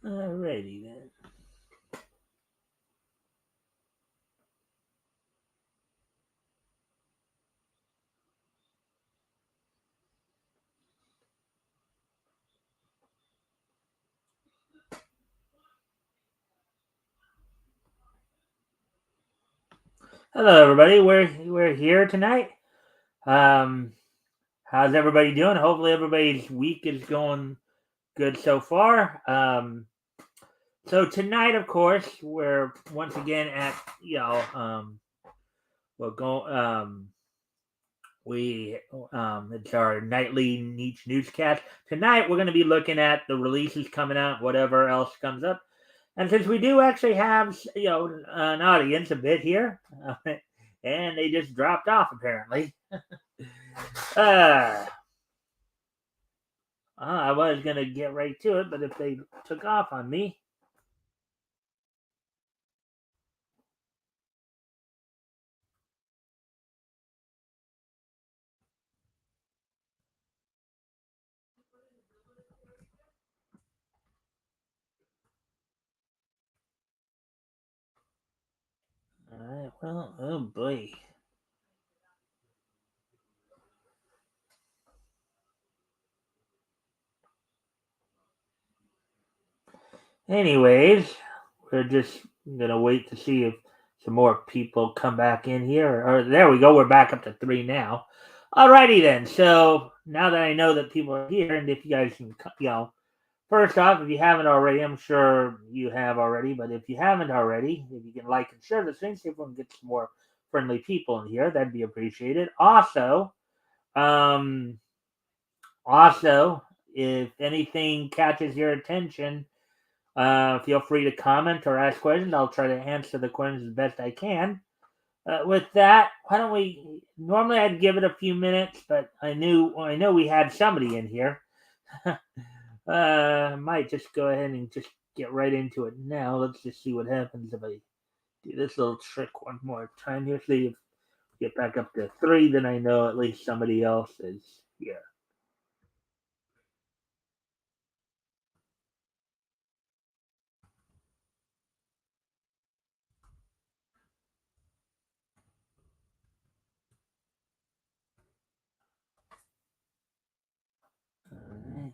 Alrighty then. Hello, everybody. We're here tonight. Um, how's everybody doing? Hopefully, everybody's week is going good so far. So tonight, of course, we're once again at we're going we it's our nightly niche newscast. Tonight, we're going to be looking at the releases coming out, whatever else comes up. And since we do actually have an audience a bit here, and they just dropped off apparently. uh, I was gonna get right to it, but if they took off on me, all right. Well, oh boy. Anyways, we're just gonna wait to see if some more people come back in here. Or there we go. We're back up to 3 now. Alrighty then. So now that I know that people are here, and if you guys can, first off, if you haven't already, I'm sure you have already, but if you haven't already, if you can like and share the thing, see if we can get some more friendly people in here, that'd be appreciated. Um, also, if anything catches your attention, feel free to comment or ask questions. I'll try to answer the questions as best I can. With that, why don't we? Normally, I'd give it a few minutes, but I know we had somebody in here. Might just go ahead and just get right into it now. Let's just see what happens if I do this little trick one more time here. See if we get back up to 3, then I know at least somebody else is here. Alright.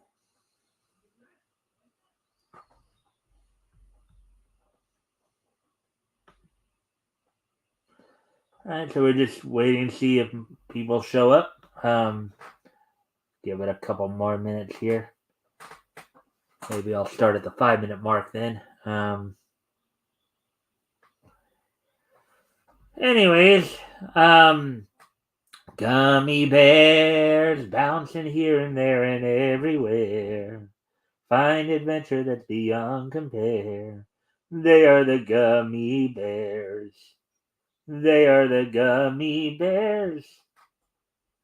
Alright, so we're just waiting to see if people show up. Give it a couple more minutes here. Maybe I'll start at the 5-minute mark then. Anyways, gummy bears bouncing here and there and everywhere. Find adventure that's beyond compare. They are the gummy bears. They are the gummy bears.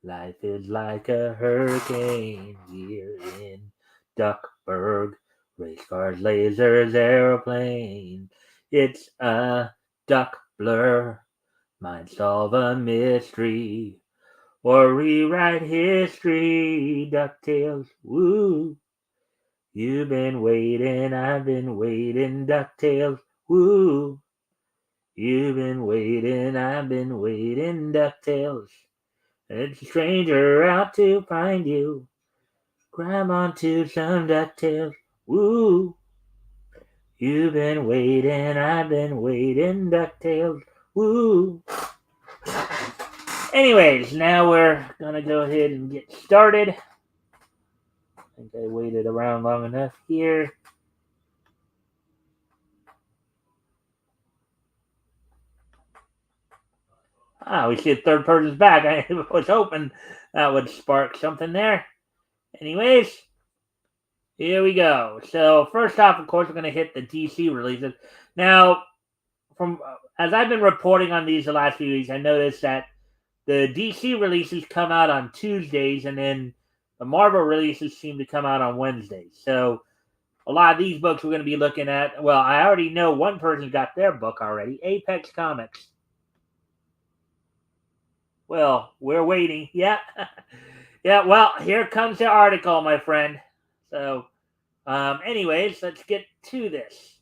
Life is like a hurricane here in Duckburg. Race cars, lasers, aeroplane. It's a duck blur. Might solve a mystery or rewrite history. DuckTales, woo. You've been waiting, I've been waiting. DuckTales, woo. You've been waiting, I've been waiting. DuckTales. It's a stranger out to find you. Grab onto some DuckTales, woo. You've been waiting, I've been waiting. DuckTales, woo. Anyways, now we're gonna go ahead and get started. I think I waited around long enough here. We see a third person's back. I was hoping that would spark something there. Anyways, here we go. So first off, of course, we're gonna hit the DC releases. Now, from as I've been reporting on these the last few weeks, I noticed that the DC releases come out on Tuesdays, and then the Marvel releases seem to come out on Wednesdays. So a lot of these books we're going to be looking at. Well, I already know one person got their book already. Apex Comics. Well, we're waiting. Yeah. Yeah, well, here comes the article, my friend. So Anyways, let's get to this.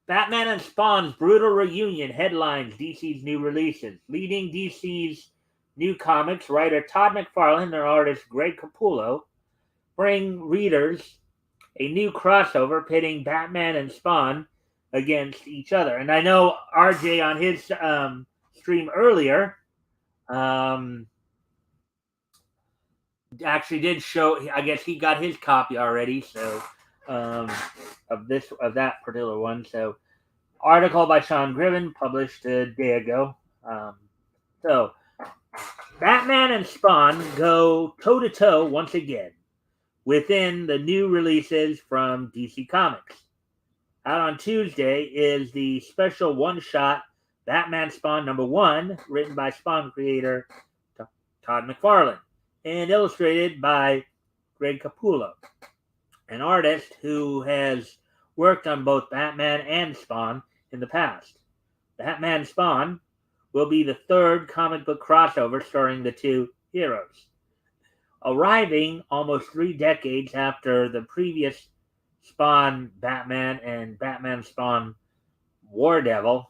Batman and Spawn's brutal reunion headlines DC's new releases. Leading DC's new comics, writer Todd McFarlane and artist Greg Capullo bring readers a new crossover pitting Batman and Spawn against each other. And I know RJ on his stream earlier actually did show. I guess he got his copy already. So of that particular one. So article by Sean Griven published a day ago. So Batman and Spawn go toe to toe once again within the new releases from DC Comics. Out on Tuesday is the special one-shot Batman Spawn #1, written by Spawn creator Todd McFarlane and illustrated by Greg Capullo, an artist who has worked on both Batman and Spawn in the past. Batman Spawn will be the third comic book crossover starring the two heroes. Arriving almost 3 decades after the previous Spawn Batman and Batman Spawn War Devil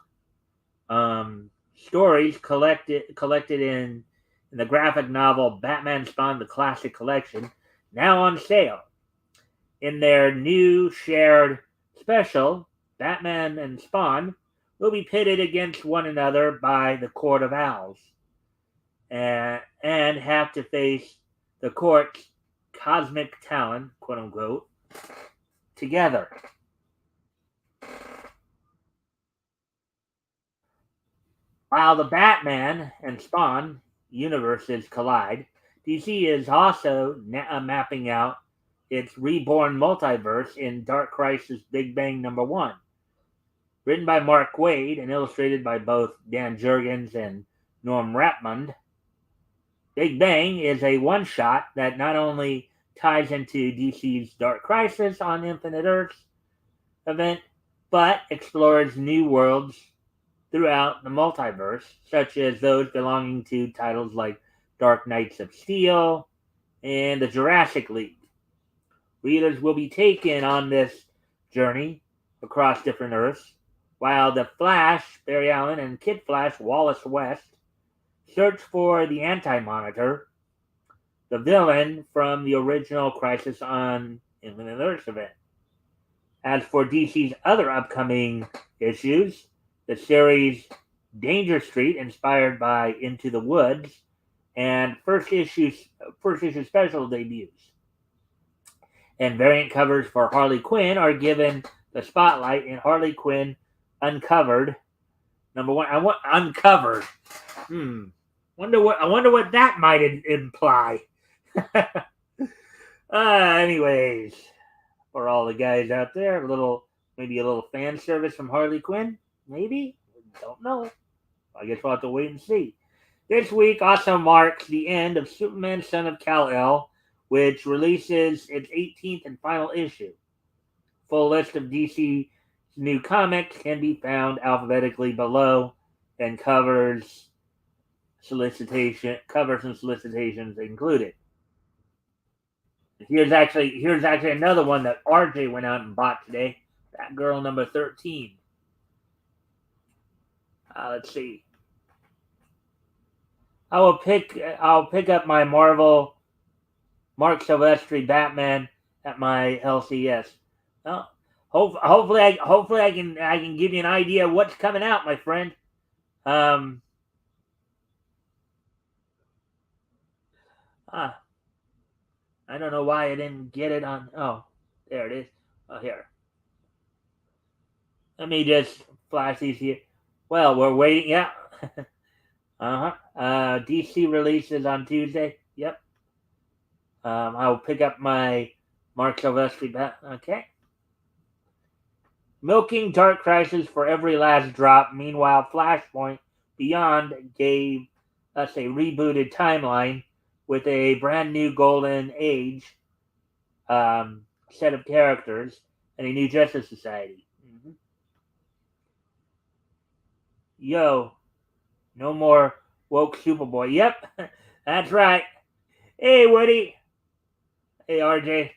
stories collected in the graphic novel Batman Spawn the Classic Collection, now on sale. In their new shared special, Batman and Spawn will be pitted against one another by the Court of Owls and have to face the court's cosmic talon, quote unquote, together. While the Batman and Spawn universes collide, DC is also mapping out its reborn multiverse in Dark Crisis Big Bang #1. Written by Mark Waid and illustrated by both Dan Jurgens and Norm Rapmund, Big Bang is a one-shot that not only ties into DC's Dark Crisis on Infinite Earths event, but explores new worlds throughout the multiverse, such as those belonging to titles like Dark Knights of Steel and the Jurassic League. Readers will be taken on this journey across different Earths, while the Flash, Barry Allen, and Kid Flash, Wallace West, search for the Anti-Monitor, the villain from the original Crisis on Infinite Earths event. As for DC's other upcoming issues, the series Danger Street, inspired by Into the Woods, and first issue special debuts, and variant covers for Harley Quinn are given the spotlight in Harley Quinn Uncovered #1. I want Uncovered. I wonder what that might imply. Anyways, for all the guys out there, maybe a little fan service from Harley Quinn. Maybe, don't know. I guess we'll have to wait and see. This week also marks the end of Superman Son of Kal-El, which releases its 18th and final issue. Full list of DC's new comics can be found alphabetically below, and covers and solicitations included. Here's actually another one that RJ went out and bought today. That girl #13. Let's see. I'll pick up my Marvel Mark Silvestri Batman at my LCS. Well, hopefully I can give you an idea of what's coming out, my friend. I don't know why I didn't get it on. Oh, there it is. Oh, here. Let me just flash these here. Well, we're waiting. Yeah. DC releases on Tuesday. Yep. I'll pick up my Mark Silvestri. Okay. Milking Dark Crisis for every last drop. Meanwhile, Flashpoint Beyond gave us a rebooted timeline with a brand new Golden Age set of characters and a new Justice Society. Yo, no more woke Superboy. Yep, that's right. Hey, Woody. Hey, RJ.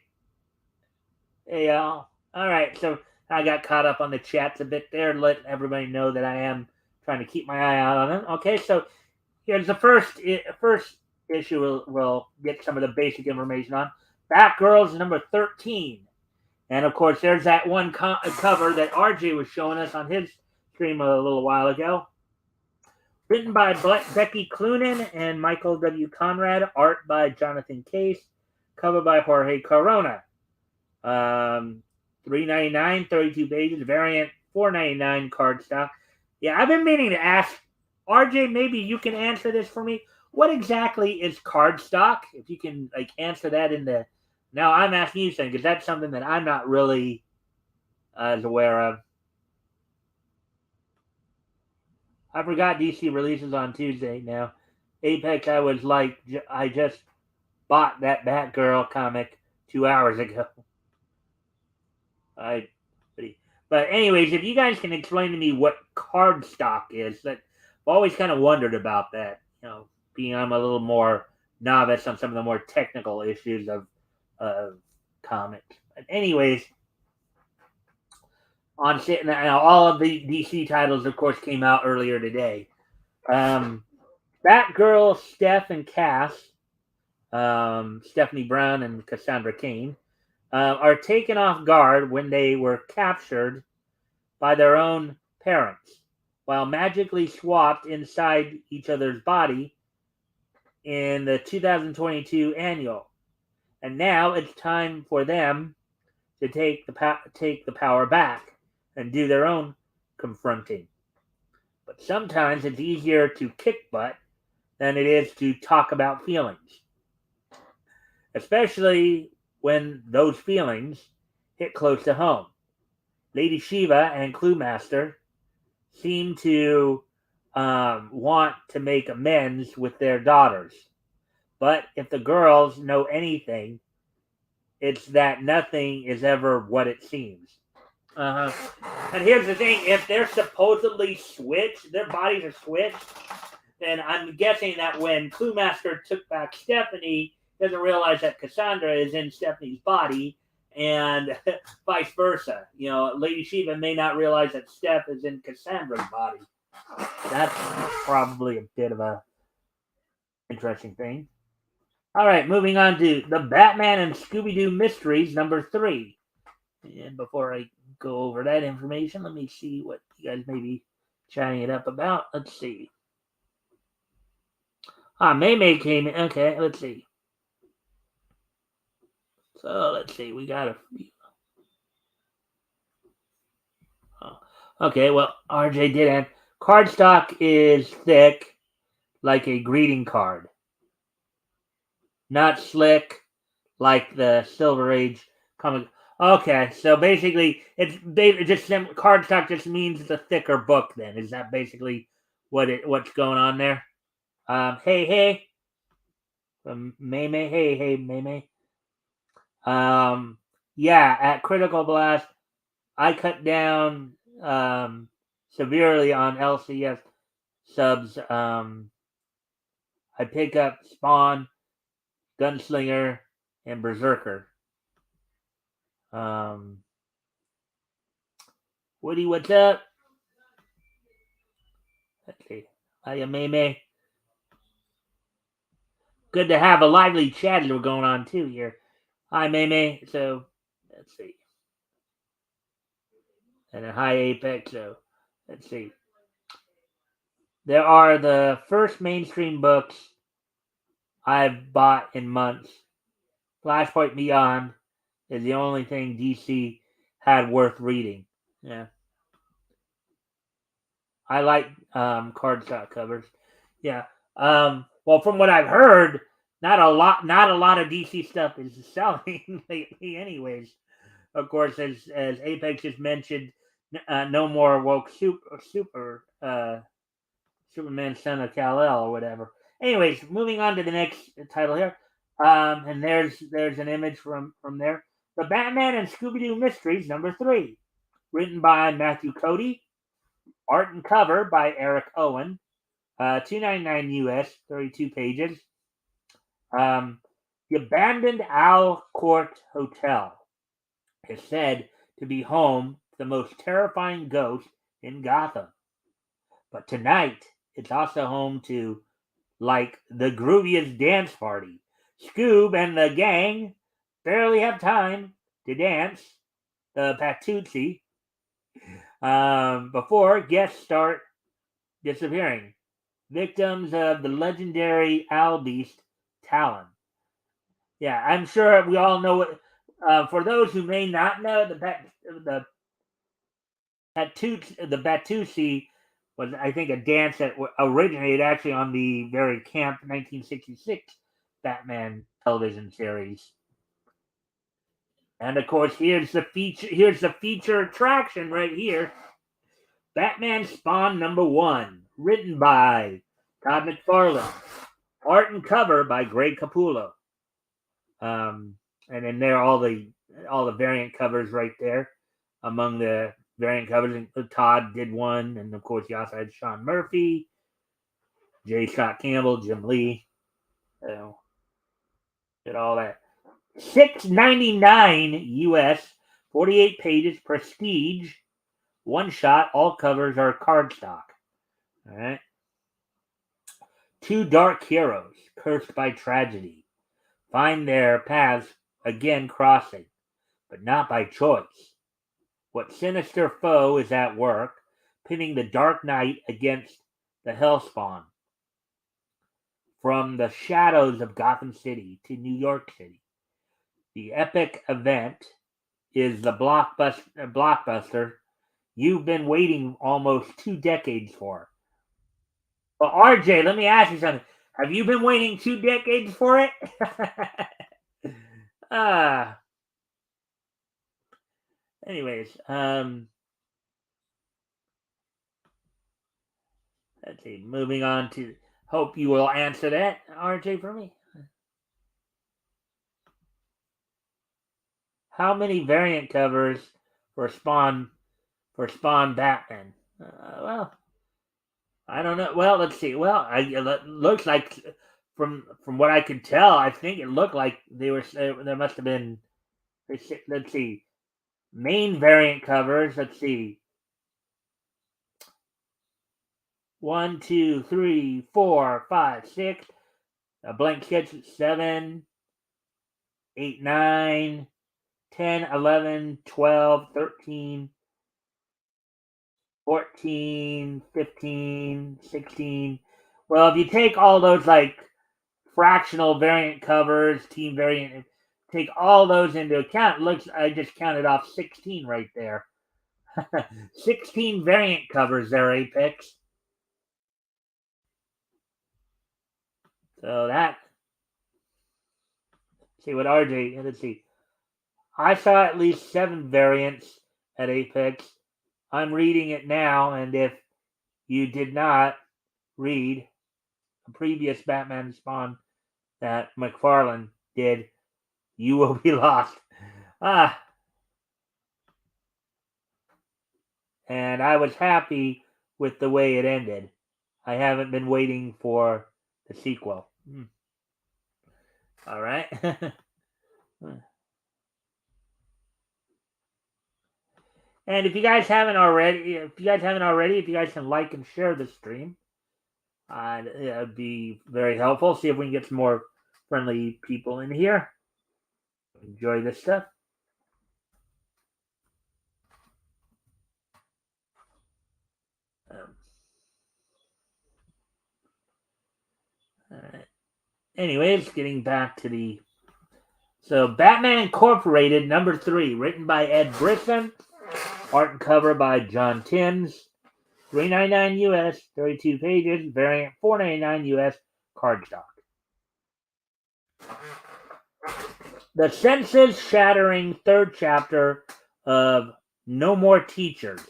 Yeah. All right. So I got caught up on the chats a bit there, letting everybody know that I am trying to keep my eye out on them. Okay. So here's the first issue. We'll get some of the basic information on. Batgirl's number 13. And of course, there's that one cover that RJ was showing us on his stream a little while ago. Written by Becky Cloonan and Michael W. Conrad. Art by Jonathan Case. Cover by Jorge Corona. Um, $3.99, 32 pages. Variant $4.99 cardstock. Yeah, I've been meaning to ask RJ. Maybe you can answer this for me. What exactly is cardstock? If you can answer that in the now, I'm asking you something because that's something that I'm not really as aware of. I forgot DC releases on Tuesday now. Apex, I was like, I just bought that Batgirl comic 2 hours ago. I, but anyways, if you guys can explain to me what cardstock is, that I've always kind of wondered about that. Being I'm a little more novice on some of the more technical issues of comics. But anyways, on now all of the DC titles, of course, came out earlier today. Batgirl, Steph, and Cass, Stephanie Brown and Cassandra Cain, are taken off guard when they were captured by their own parents while magically swapped inside each other's body in the 2022 annual. And now it's time for them to take the power back and do their own confronting. But sometimes it's easier to kick butt than it is to talk about feelings, especially when those feelings hit close to home. Lady Shiva and Cluemaster seem to want to make amends with their daughters. But if the girls know anything, it's that nothing is ever what it seems. Uh-huh. And here's the thing: if they're supposedly switched, their bodies are switched, then I'm guessing that when Cluemaster took back Stephanie, he doesn't realize that Cassandra is in Stephanie's body, and vice versa. Lady Shiva may not realize that Steph is in Cassandra's body. That's probably a bit of a interesting thing. All right, moving on to the Batman and Scooby-Doo Mysteries number 3. And before I go over that information, let me see what you guys may be chatting it up about. Let's see. May came in. Okay, let's see. So let's see. We got a few. Oh, okay, well, RJ did end. Cardstock is thick, like a greeting card. Not slick, like the Silver Age comic. Okay, so basically, it's just cardstock just means it's a thicker book. Then is that basically what's going on there? Hey, from May. Hey, May. Yeah, at Critical Blast, I cut down severely on LCS subs. I pick up Spawn, Gunslinger, and Berserker. Woody, what's up? Let's see. Hiya, May. Good to have a lively chat going on too here. Hi, May. So, let's see. And a hi, Apex. So, let's see. There are the first mainstream books I've bought in months. Flashpoint Beyond is the only thing DC had worth reading. Yeah. I like cardstock covers. Yeah. Well, from what I've heard, not a lot of DC stuff is selling lately. Anyways, of course, as Apex just mentioned, no more woke Superman son of Kal El or whatever. Anyways, moving on to the next title here, and there's an image from there. The Batman and Scooby Doo Mysteries number 3, written by Matthew Cody. Art and cover by Eric Owen. $2.99 US, 32 pages. The Abandoned Owl Court Hotel. is said to be home to the most terrifying ghost in Gotham. But tonight, it's also home to, like, the grooviest dance party. Scoob and the gang barely have time to dance the Patootie before guests start disappearing. Victims of the legendary owl beast Talon. Yeah, I'm sure we all know it. For those who may not know, the Batusi was, I think, a dance that originated actually on the very camp 1966 Batman television series. And of course, here's the feature attraction right here. Batman Spawn #1, written by Todd McFarlane, art and cover by Greg Capullo. And then there are all the variant covers right there. Among the variant covers, Todd did one, and of course you also had Sean Murphy, J. Scott Campbell, Jim Lee. So did all that. $6.99 US, 48 pages, prestige, one shot. All covers are cardstock. All right. Two dark heroes, cursed by tragedy, find their paths again crossing, but not by choice. What sinister foe is at work, pitting the Dark Knight against the Hellspawn? From the shadows of Gotham City to New York City, the epic event is the blockbuster you've been waiting almost 2 decades for. Well, RJ, let me ask you something. Have you been waiting 2 decades for it? Anyways, let's see. Moving on to, hope you will answer that, RJ, for me. How many variant covers for Spawn Batman? Well, I don't know. Well, let's see. Well, it looks like from what I could tell, I think it looked like there must have been. Let's see. Main variant covers. Let's see. 1, 2, 3, 4, 5, 6. A blank sketch 7, 8, 9, 10, 11, 12, 13, 14, 15, 16. Well, if you take all those like fractional variant covers, team variant, take all those into account, looks, I just counted off 16 right there. 16 variant covers there, Apex. So that, see what RJ, let's see. I saw at least 7 variants at Apex. I'm reading it now, and if you did not read a previous Batman Spawn that McFarlane did, you will be lost. And I was happy with the way it ended. I haven't been waiting for the sequel. All right. And if you guys haven't already, if you guys can like and share the stream, it would be very helpful. See if we can get some more friendly people in here. Enjoy this stuff. All right. Anyways, getting back to the Batman Incorporated #3, written by Ed Brisson, art and cover by John Timms, $3.99 US, 32 pages, variant $4.99 US, cardstock. The senses-shattering third chapter of No More Teachers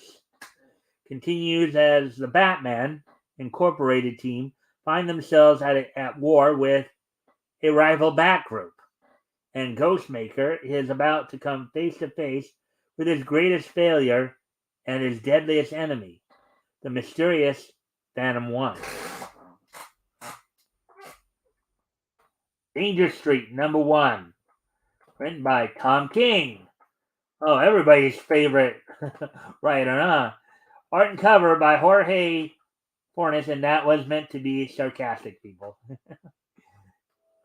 continues as the Batman Incorporated team find themselves at war with a rival Bat group, and Ghostmaker is about to come face to face with his greatest failure and his deadliest enemy, the mysterious Phantom One. Danger Street #1, written by Tom King, Oh, everybody's favorite writer, huh? Art and cover by Jorge Fornes, and that was meant to be sarcastic, people.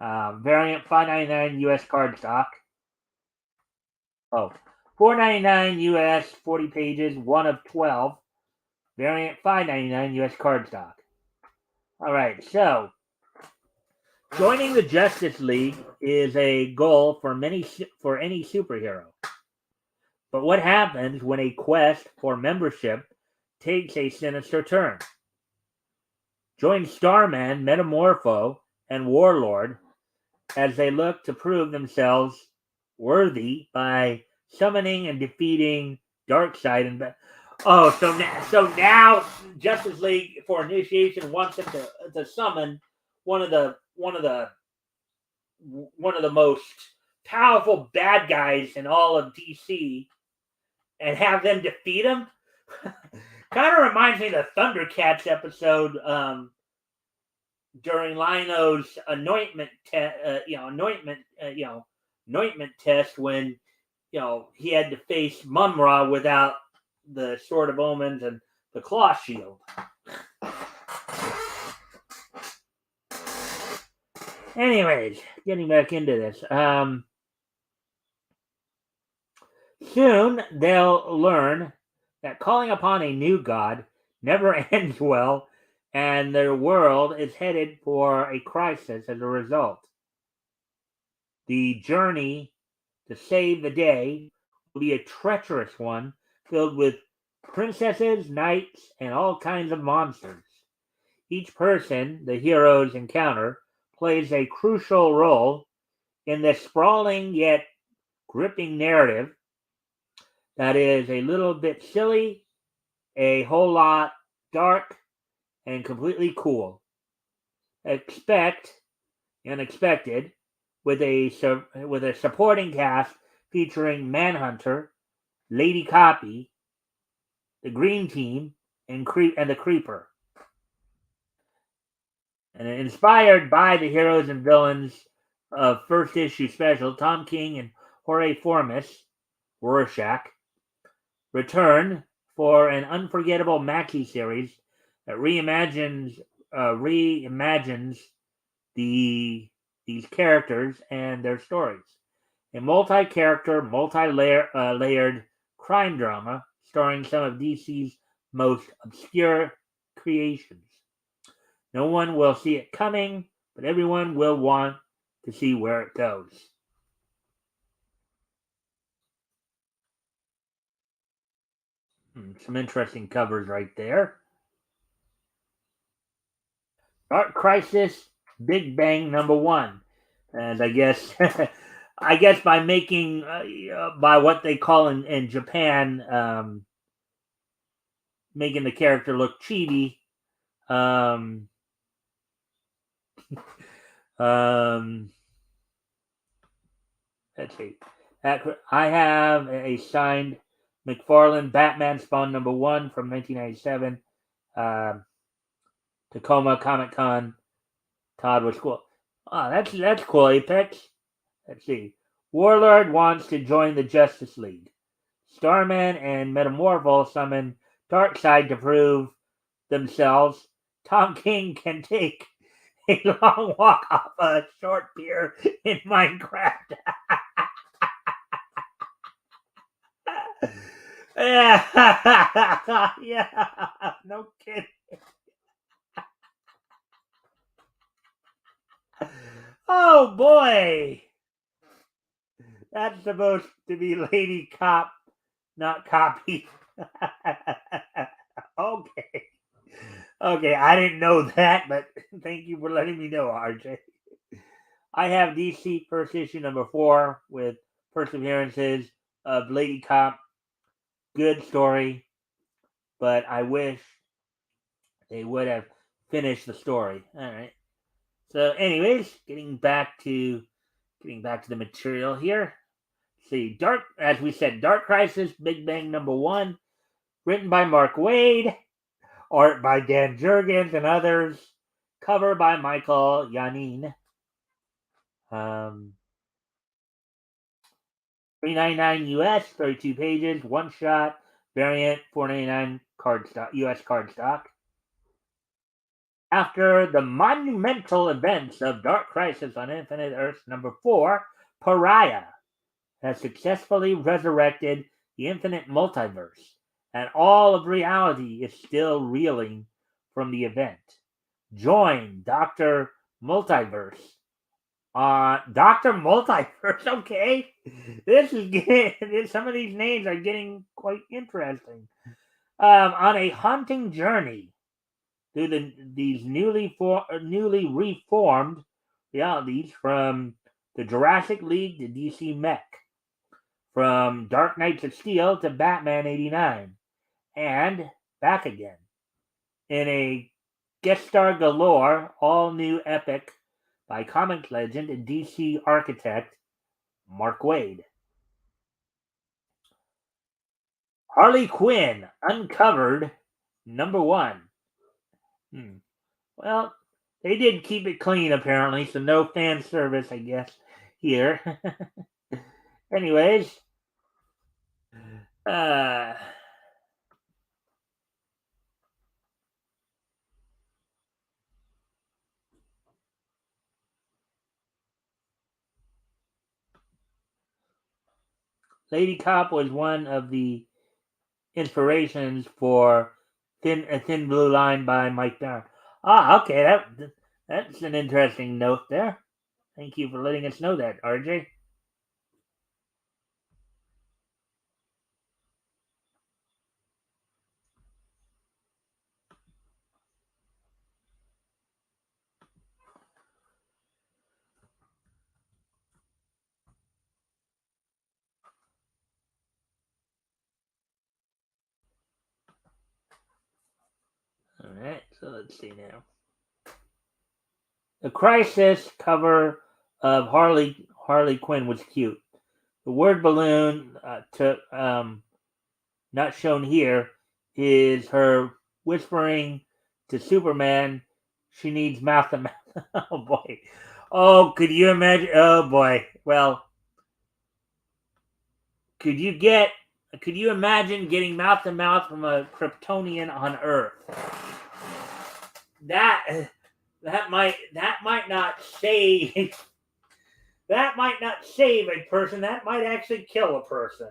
Variant $5.99 US cardstock. Oh, $4.99 US, 40 pages, one of 12. Variant $5.99 US cardstock. All right, so joining the Justice League is a goal for any superhero. But what happens when a quest for membership takes a sinister turn? Join Starman, Metamorpho, and Warlord as they look to prove themselves worthy by summoning and defeating Darkseid and so now Justice League for initiation wants them to summon one of the one of the one of the most powerful bad guys in all of DC and have them defeat him. Kind of reminds me of the Thundercats episode during Lino's anointment test when he had to face Mumra without the Sword of Omens and the Claw Shield. Anyways, getting back into this. Soon they'll learn that calling upon a new god never ends well, and their world is headed for a crisis as a result. The journey to save the day will be a treacherous one filled with princesses, knights, and all kinds of monsters. Each person the heroes encounter plays a crucial role in this sprawling yet gripping narrative that is a little bit silly, a whole lot dark, and completely cool. Expect unexpected with a supporting cast featuring Manhunter, Lady Copy, the Green Team, and the Creeper. And inspired by the heroes and villains of first issue special, Tom King and Jorge Formis, Rorschach, return for an unforgettable maxi series that reimagines these characters and their stories. A multi-character, multi-layered crime drama starring some of DC's most obscure creations. No one will see it coming, but everyone will want to see where it goes. Some interesting covers right there. Dark Crisis Big Bang #1. And I guess I guess by making by what they call in Japan making the character look chibi. Um, um, let's see. I have a signed McFarlane Batman Spawn #1 from 1997. Tacoma Comic Con. Todd was cool. Oh, that's cool, Apex. Let's see. Warlord wants to join the Justice League. Starman and Metamorpho summon Darkseid to prove themselves. Tom King can take a long walk off a short pier in Minecraft. Yeah, no kidding. Oh boy, that's supposed to be Lady Cop, not Copy. Okay. Okay, I didn't know that, but thank you for letting me know, RJ. I have DC first issue #4 with perseverances of Lady Cop. Good story, but I wish they would have finished the story. All right. So, anyways, getting back to the material here. See, as we said, Dark Crisis Big Bang #1, written by Mark Waid, art by Dan Jurgens and others, cover by Michael Yanin. Um, $3.99 US, 32 pages, one shot, variant, $4.99 card stock, US card stock. After the monumental events of Dark Crisis on Infinite Earths number 4, Pariah has successfully resurrected the infinite multiverse, and all of reality is still reeling from the event. Join Dr. Multiverse. Dr. Multiverse, okay. This is getting, some of these names are getting quite interesting. On a haunting journey through these newly reformed realities, from the Jurassic League to DC Mech, from Dark Knights of Steel to Batman 89, and back again in a guest star galore, all new epic by comics legend and DC architect Mark Waid. Harley Quinn Uncovered number 1. Well, they did keep it clean apparently, so no fan service, I guess, here. Anyways, uh, Lady Cop was one of the inspirations for A Thin Blue Line by Mikestand. Okay, that's an interesting note there. Thank you for letting us know that, RJ. All right, so let's see now. The Crisis cover of Harley Quinn was cute. The word balloon not shown here is her whispering to Superman she needs mouth to mouth. Oh boy. Oh, could you imagine? Oh boy. Well, could you imagine getting mouth to mouth from a Kryptonian on Earth? That might not save that might not save a person. That might actually kill a person.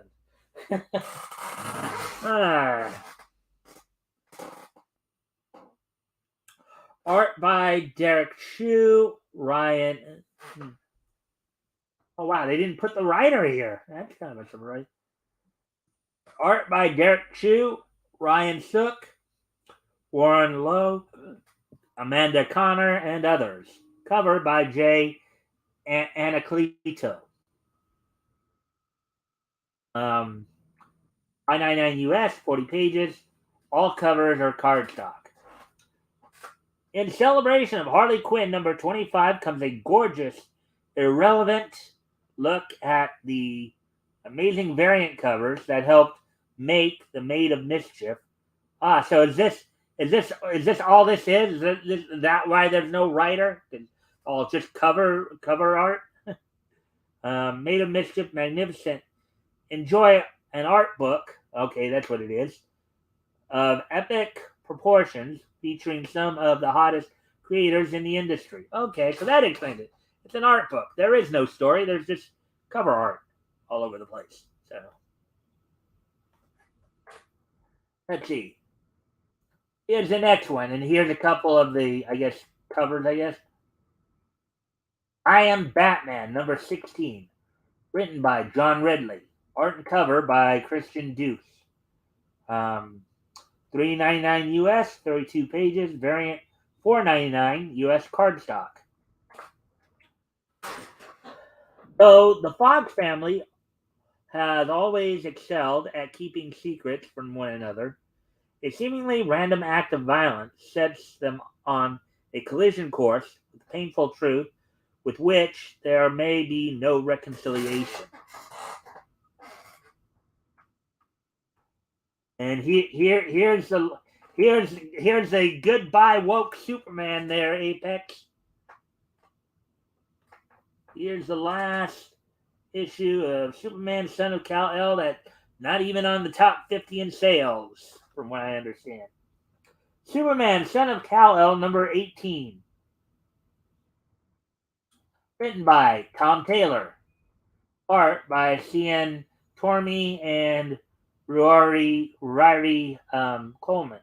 Art by Derek Chu, Ryan. Oh wow, they didn't put the writer here. That's kind of a surprise. Art by Derek Chu, Ryan Sook, Warren Lowe, Amanda Connor, and others. Cover by Jay Anacleto. $5.99 US, 40 pages. All covers are cardstock. In celebration of Harley Quinn number 25 comes a gorgeous, irrelevant look at the amazing variant covers that helped make the Maid of Mischief. So is this all this is? Is that why there's no writer? It's all just cover art. Maid of Mischief, magnificent. Enjoy an art book. Okay, that's what it is. Of epic proportions, featuring some of the hottest creators in the industry. Okay, so that explains it. It's an art book. There is no story. There's just cover art all over the place. So let's see. Here's the next one, and here's a couple of the, I guess, covers. I guess. I Am Batman, number 16, written by John Ridley. Art and cover by Christian Deuce. $3.99 US, 32 pages, variant $4.99 US cardstock. So the Fox family has always excelled at keeping secrets from one another. A seemingly random act of violence sets them on a collision course with painful truth with which there may be no reconciliation. And here's a goodbye woke Superman there, Apex. Here's the last issue of Superman, Son of Kal-El, that not even on the top 50 in sales, from what I understand. Superman, Son of Kal-El, number 18. Written by Tom Taylor. Art by C.N. Tormey and Ryrie Coleman.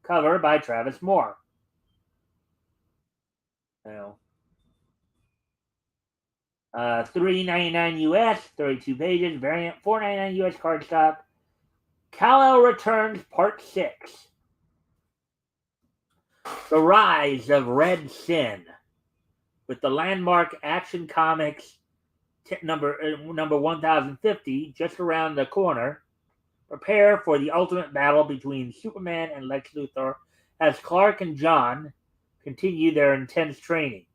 Cover by Travis Moore. So, $3.99 US, 32 pages, variant $4.99 US cardstock. Kal-El Returns Part 6. The Rise of Red Sin. With the landmark Action Comics number 1050 just around the corner, prepare for the ultimate battle between Superman and Lex Luthor as Clark and John continue their intense training.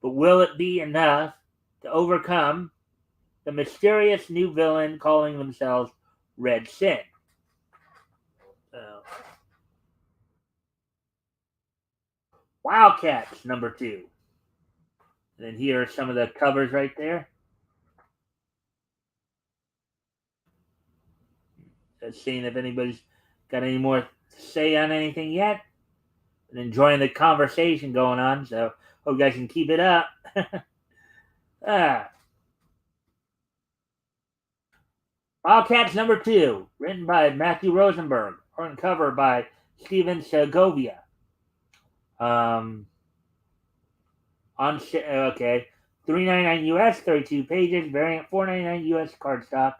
But will it be enough to overcome the mysterious new villain calling themselves Red Sin? Wildcats, number 2. And then here are some of the covers right there. Just seeing if anybody's got any more to say on anything yet. And enjoying the conversation going on. So hope you guys can keep it up. Wildcats number 2, written by Matthew Rosenberg, art and cover by Steven Segovia. Okay, $3.99 US, 32 pages, variant $4.99 US cardstock.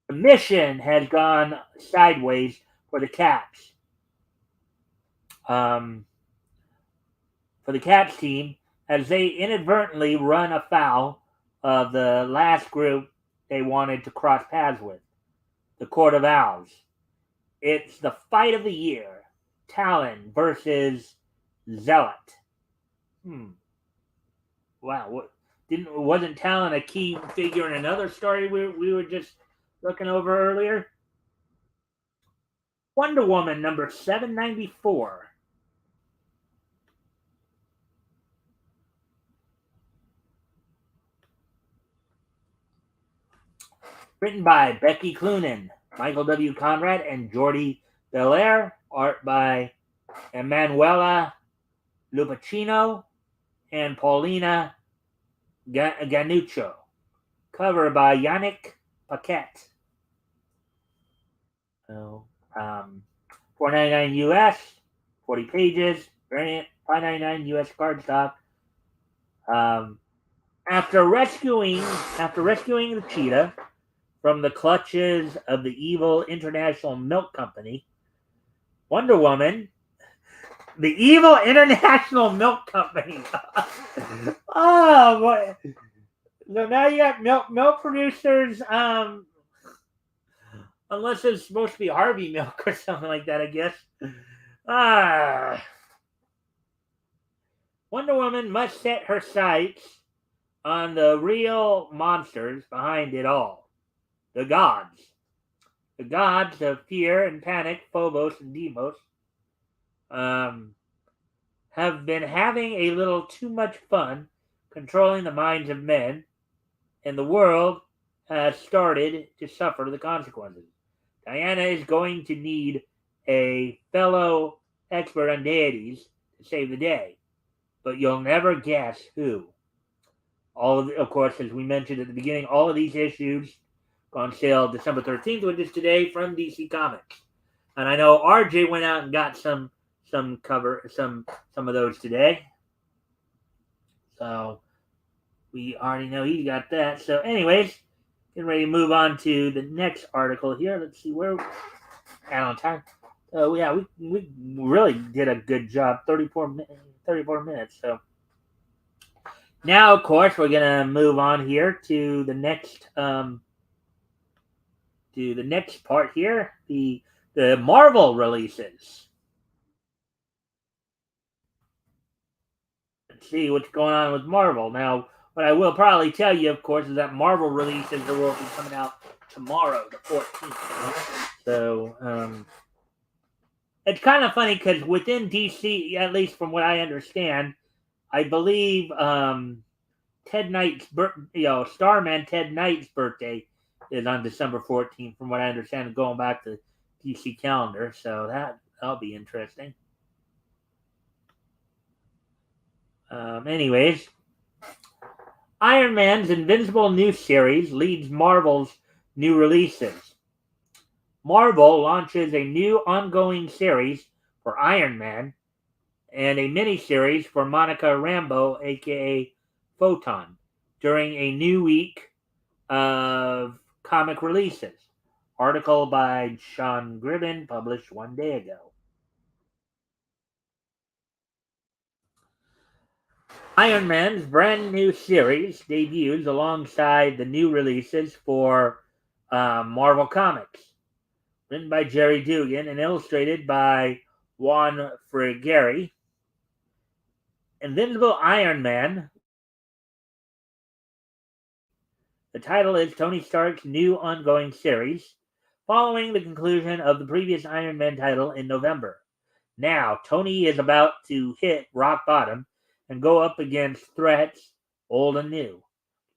The mission has gone sideways for the Cats. For the Cats team, as they inadvertently run afoul of the last group they wanted to cross paths with, the Court of Owls. It's the fight of the year, Talon versus Zealot. Wow, wasn't Talon a key figure in another story we were just looking over earlier? Wonder Woman number 794. Written by Becky Cloonan, Michael W. Conrad, and Jordi Belair. Art by Emanuela Lupacchino and Paulina Ganuccio. Cover by Yannick Paquette. $4.99 US, 40 pages, variant $5.99 US cardstock. After rescuing the cheetah from the clutches of the evil International Milk Company, Wonder Woman, the evil International Milk Company. Oh boy! So now you got milk producers. Unless it's supposed to be Harvey Milk or something like that, I guess. Wonder Woman must set her sights on the real monsters behind it all. The gods. The gods of fear and panic, Phobos and Deimos, have been having a little too much fun controlling the minds of men, and the world has started to suffer the consequences. Diana is going to need a fellow expert on deities to save the day, but you'll never guess who. Of course, as we mentioned at the beginning, all of these issues go on sale December 13th, which is today, from DC Comics. And I know RJ went out and got some of those today. So we already know he got that. So anyways, getting ready to move on to the next article here. Let's see where we're at on time. So yeah, we really did a good job. 34 minutes. So now, of course, we're gonna move on here to the next part here. The Marvel releases. Let's see what's going on with Marvel. Now, what I will probably tell you, of course, is that Marvel releases will be coming out tomorrow, the 14th. So it's kind of funny because within DC, at least from what I understand, I believe Ted Knight's Starman Ted Knight's birthday is on December 14th, from what I understand, going back to DC calendar. So that'll be interesting. Anyways, Iron Man's Invincible new series leads Marvel's new releases. Marvel launches a new ongoing series for Iron Man and a mini-series for Monica Rambeau, aka Photon, during a new week of comic releases. Article by Sean Gribben, published 1 day ago. Iron Man's brand new series debuts alongside the new releases for Marvel Comics. Written by Jerry Dugan and illustrated by Juan Frigeri. Invincible Iron Man. The title is Tony Stark's new ongoing series, following the conclusion of the previous Iron Man title in November. Now, Tony is about to hit rock bottom and go up against threats, old and new,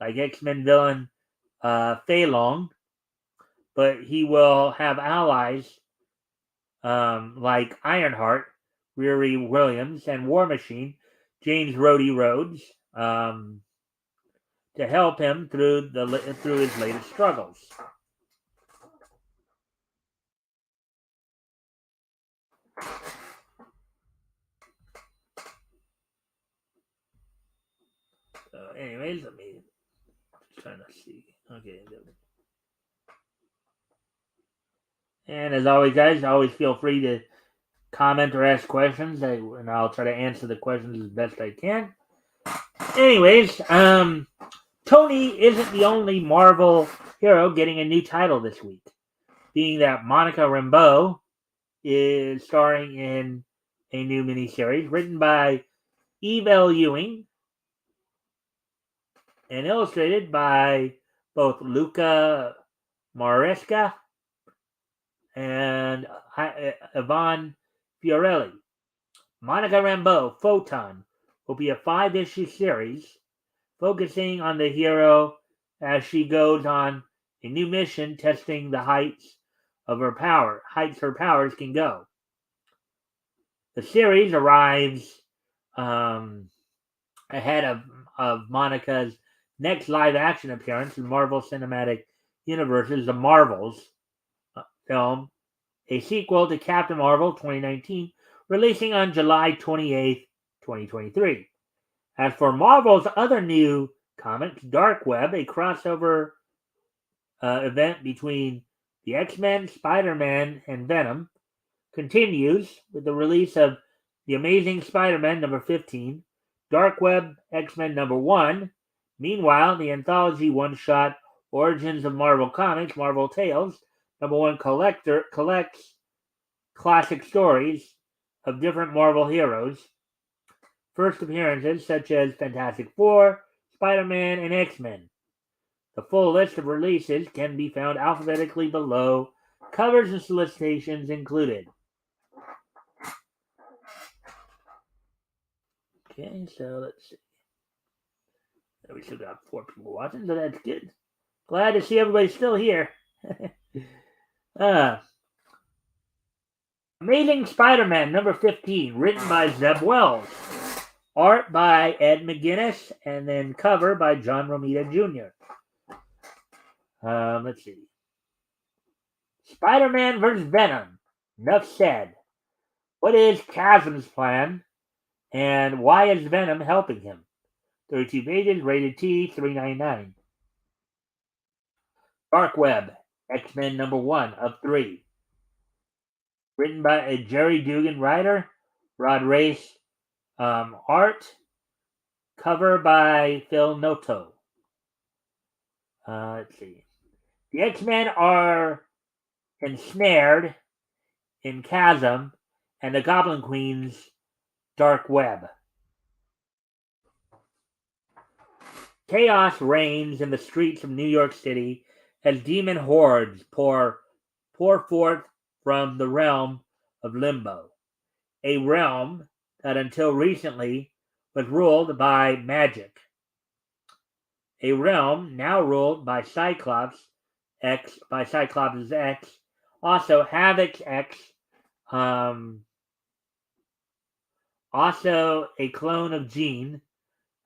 like X-Men villain Fei Long, but he will have allies like Ironheart, Riri Williams, and War Machine, James Rhodey Rhodes, to help him through his latest struggles. So, anyways, let me try to see. Okay. And as always, guys, always feel free to comment or ask questions, and I'll try to answer the questions as best I can. Anyways, Tony isn't the only Marvel hero getting a new title this week, being that Monica Rambeau is starring in a new miniseries written by Eve L. Ewing and illustrated by both Luca Maresca and Yvonne Fiorelli. Monica Rambeau, Photon, will be a 5-issue series focusing on the hero as she goes on a new mission testing the heights her powers can go. The series arrives ahead of Monica's next live-action appearance in Marvel Cinematic Universe's The Marvels film, a sequel to Captain Marvel 2019, releasing on July 28th, 2023. As for Marvel's other new comics, Dark Web, a crossover event between the X-Men, Spider-Man, and Venom, continues with the release of The Amazing Spider-Man number 15, Dark Web X-Men number 1. Meanwhile, the anthology one-shot Origins of Marvel Comics, Marvel Tales, number 1 collects classic stories of different Marvel heroes. First appearances such as Fantastic Four, Spider-Man, and X-Men. The full list of releases can be found alphabetically below, covers and solicitations included. Okay, so let's see. We still got 4 people watching, so that's good. Glad to see everybody still here. Amazing Spider-Man number 15, written by Zeb Wells. Art by Ed McGuinness, and then cover by John Romita Jr. Let's see. Spider-Man vs. Venom. Enough said. What is Chasm's plan, and why is Venom helping him? 32 pages, rated T, $3.99. Dark Web, X-Men number 1 of 3. Written by a Jerry Dugan writer, Rod Race art, cover by Phil Noto. Let's see. The X-Men are ensnared in Chasm and the Goblin Queen's Dark Web. Chaos reigns in the streets of New York City as demon hordes pour forth from the realm of Limbo, a realm that until recently was ruled by magic. a realm now ruled by Cyclops X, by Cyclops' X, also Havoc's X, also a clone of Jean.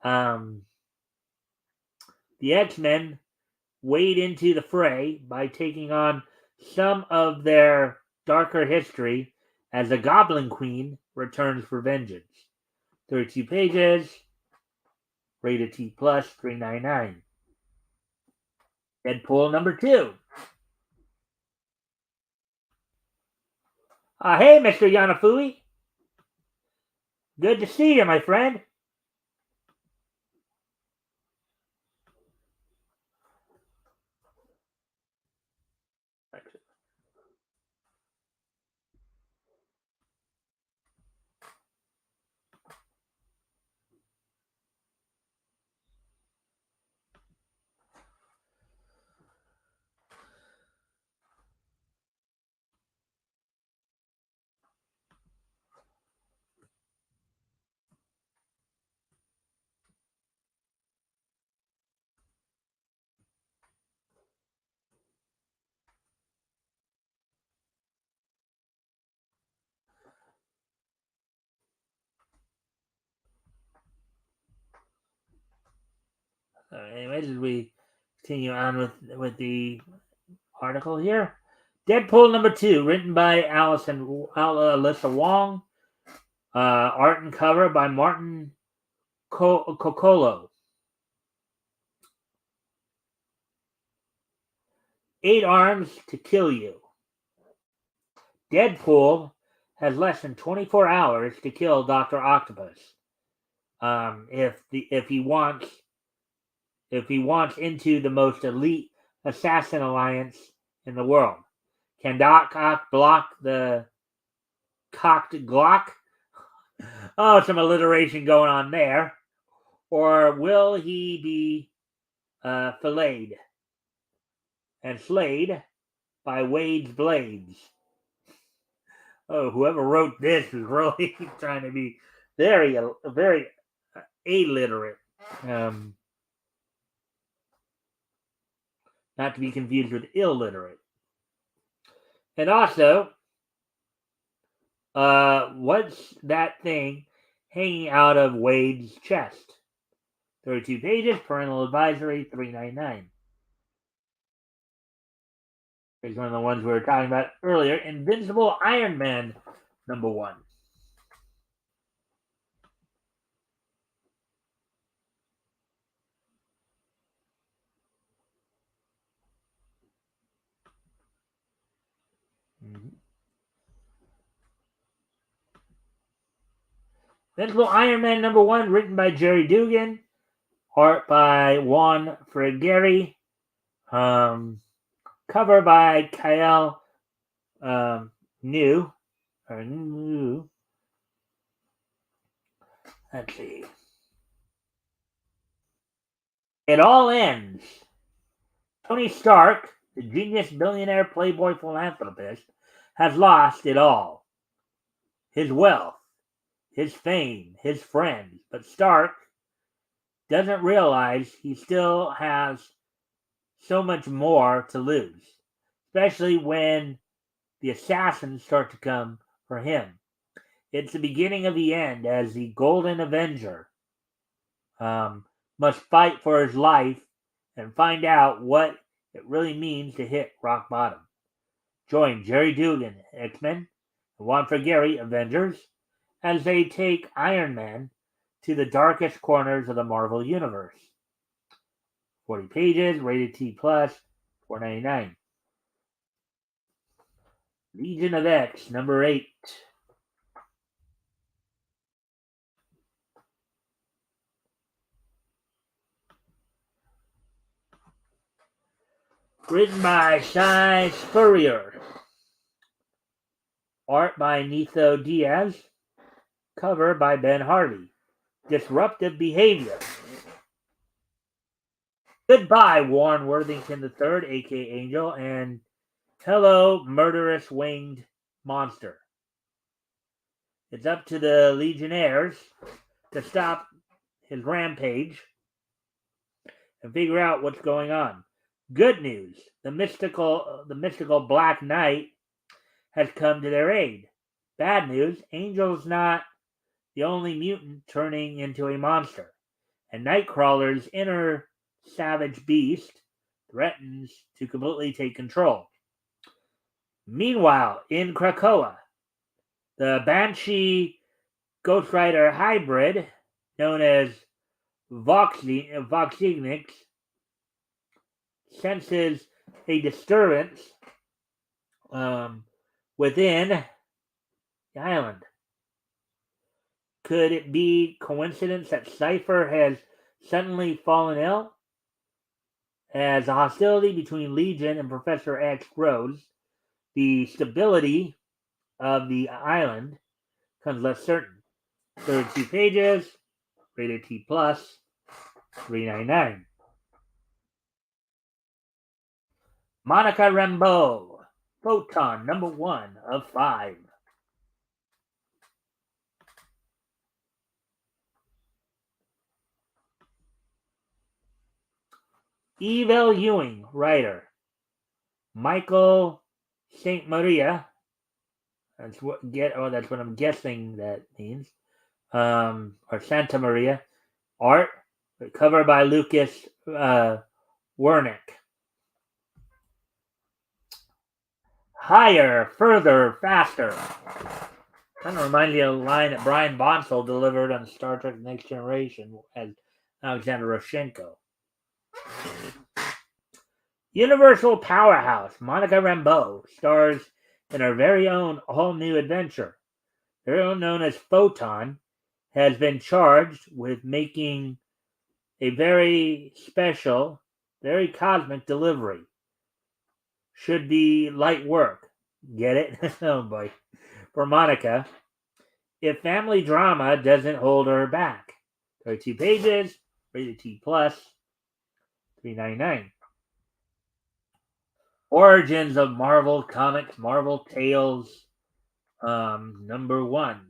The X-Men wade into the fray by taking on some of their darker history as the Goblin Queen returns for vengeance. 32 pages, rated T+, $3.99. Deadpool number 2. Hey, Mr. Yanafui. Good to see you, my friend. Anyways, as we continue on with the article here. Deadpool number 2, written by Alyssa Wong. Art and cover by Martin Coccolo. 8 arms to kill you. Deadpool has less than 24 hours to kill Dr. Octopus. If he wants into the most elite assassin alliance in the world. Can Doc Ock block the cocked Glock? Oh, some alliteration going on there. Or will he be filleted and slayed by Wade's blades? Oh, whoever wrote this is really trying to be very illiterate. Not to be confused with illiterate. And also, what's that thing hanging out of Wade's chest? 32 pages, parental advisory, $3.99. Here's one of the ones we were talking about earlier, Invincible Iron Man number 1. Invincible Iron Man number 1, written by Jerry Dugan, art by Juan Frigeri, cover by Kyle New. Let's see. It all ends. Tony Stark, the genius billionaire playboy philanthropist, has lost it all. His wealth, his fame, his friends. But Stark doesn't realize he still has so much more to lose, especially when the assassins start to come for him. It's the beginning of the end as the Golden Avenger must fight for his life and find out what it really means to hit rock bottom. Join Jerry Dugan, X-Men, and Juan Frigeri, Avengers, as they take Iron Man to the darkest corners of the Marvel Universe. 40 pages, rated T+, $4.99. Legion of X, number 8. Written by Shai Spurrier. Art by Nitho Diaz. Cover by Ben Harvey. Disruptive behavior. Goodbye, Warren Worthington III, a.k.a. Angel, and hello, murderous winged monster. It's up to the Legionnaires to stop his rampage and figure out what's going on. Good news: the mystical Black Knight has come to their aid. Bad news: Angel's not the only mutant turning into a monster, and Nightcrawler's inner savage beast threatens to completely take control. Meanwhile, in Krakoa, the Banshee Ghost Rider hybrid, known as Voxenix, senses a disturbance within the island. Could it be coincidence that Cypher has suddenly fallen ill? As the hostility between Legion and Professor X grows, the stability of the island becomes less certain. 32 pages, rated T+, $3.99. Monica Rambeau, Photon, number 1 of 5. Evil Ewing, writer. Michael St. Maria. That's what I'm guessing that means. Or Santa Maria. Art, cover by Lucas Wernick. Higher, further, faster. Kind of reminds me of a line that Brian Bonsall delivered on Star Trek Next Generation as Alexander Roshenko. Universal powerhouse Monica Rambeau stars in her very own all-new adventure. Very own known as Photon has been charged with making a very special, very cosmic delivery. Should be light work. Get it? Oh boy. For Monica, if family drama doesn't hold her back. 32 pages, rated T+, $3.99. Origins of Marvel Comics, Marvel Tales, number 1.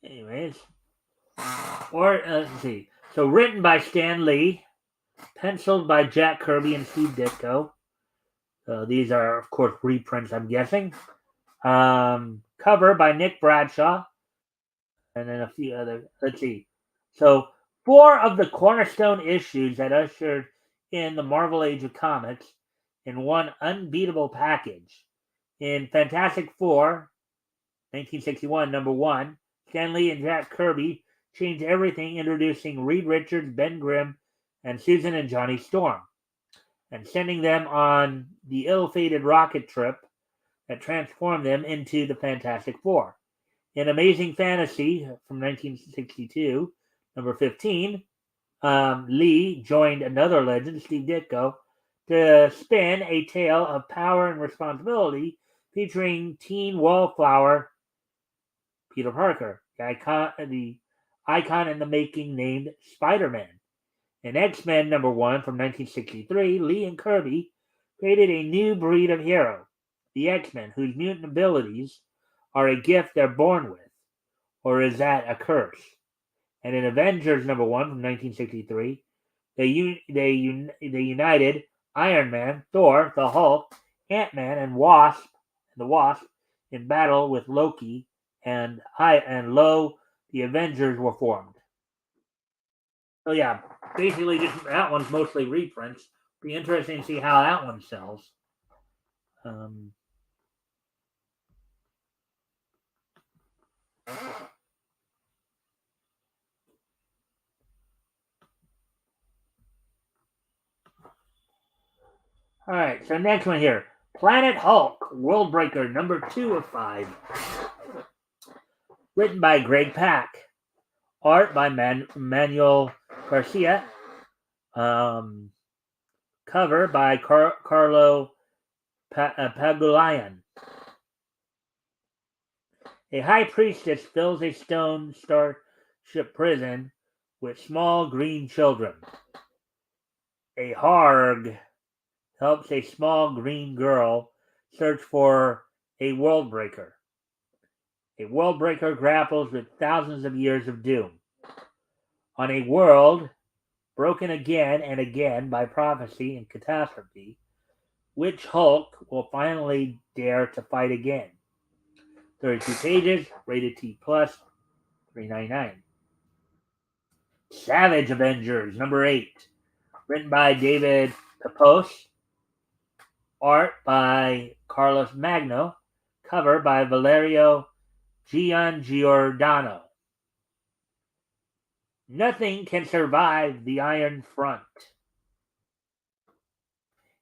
Anyways, let's see. So written by Stan Lee, penciled by Jack Kirby and Steve Ditko. These are, of course, reprints, I'm guessing. Cover by Nick Bradshaw, and then a few other. Let's see. So 4 of the cornerstone issues that ushered in the Marvel Age of Comics in one unbeatable package. In Fantastic Four, 1961, number 1, Stan Lee and Jack Kirby changed everything, introducing Reed Richards, Ben Grimm, and Susan and Johnny Storm, and sending them on the ill-fated rocket trip that transformed them into the Fantastic Four. In Amazing Fantasy from 1962, number 15, Lee joined another legend, Steve Ditko, to spin a tale of power and responsibility featuring teen wallflower Peter Parker, the icon in the making named Spider-Man. In X-Men number 1 from 1963, Lee and Kirby created a new breed of hero, the X-Men, whose mutant abilities are a gift they're born with, or is that a curse? And in Avengers number 1 from 1963, they united Iron Man, Thor, the Hulk, Ant-Man, and the Wasp, in battle with Loki, and lo, the Avengers were formed. So yeah, basically just that one's mostly reprints. Be interesting to see how that one sells. All right, so next one here. Planet Hulk, Worldbreaker, number 2 of 5. Written by Greg Pak. Art by Manuel Garcia. Cover by Carlo Pagulayan. A high priestess fills a stone starship prison with small green children. A Harg helps a small green girl search for a world breaker. A world breaker grapples with thousands of years of doom. On a world broken again and again by prophecy and catastrophe, which Hulk will finally dare to fight again? 32 pages, rated T+, $3.99. Savage Avengers, number 8. Written by David Pepose. Art by Carlos Magno. Cover by Valerio Giangiordano. Nothing can survive the Iron Front.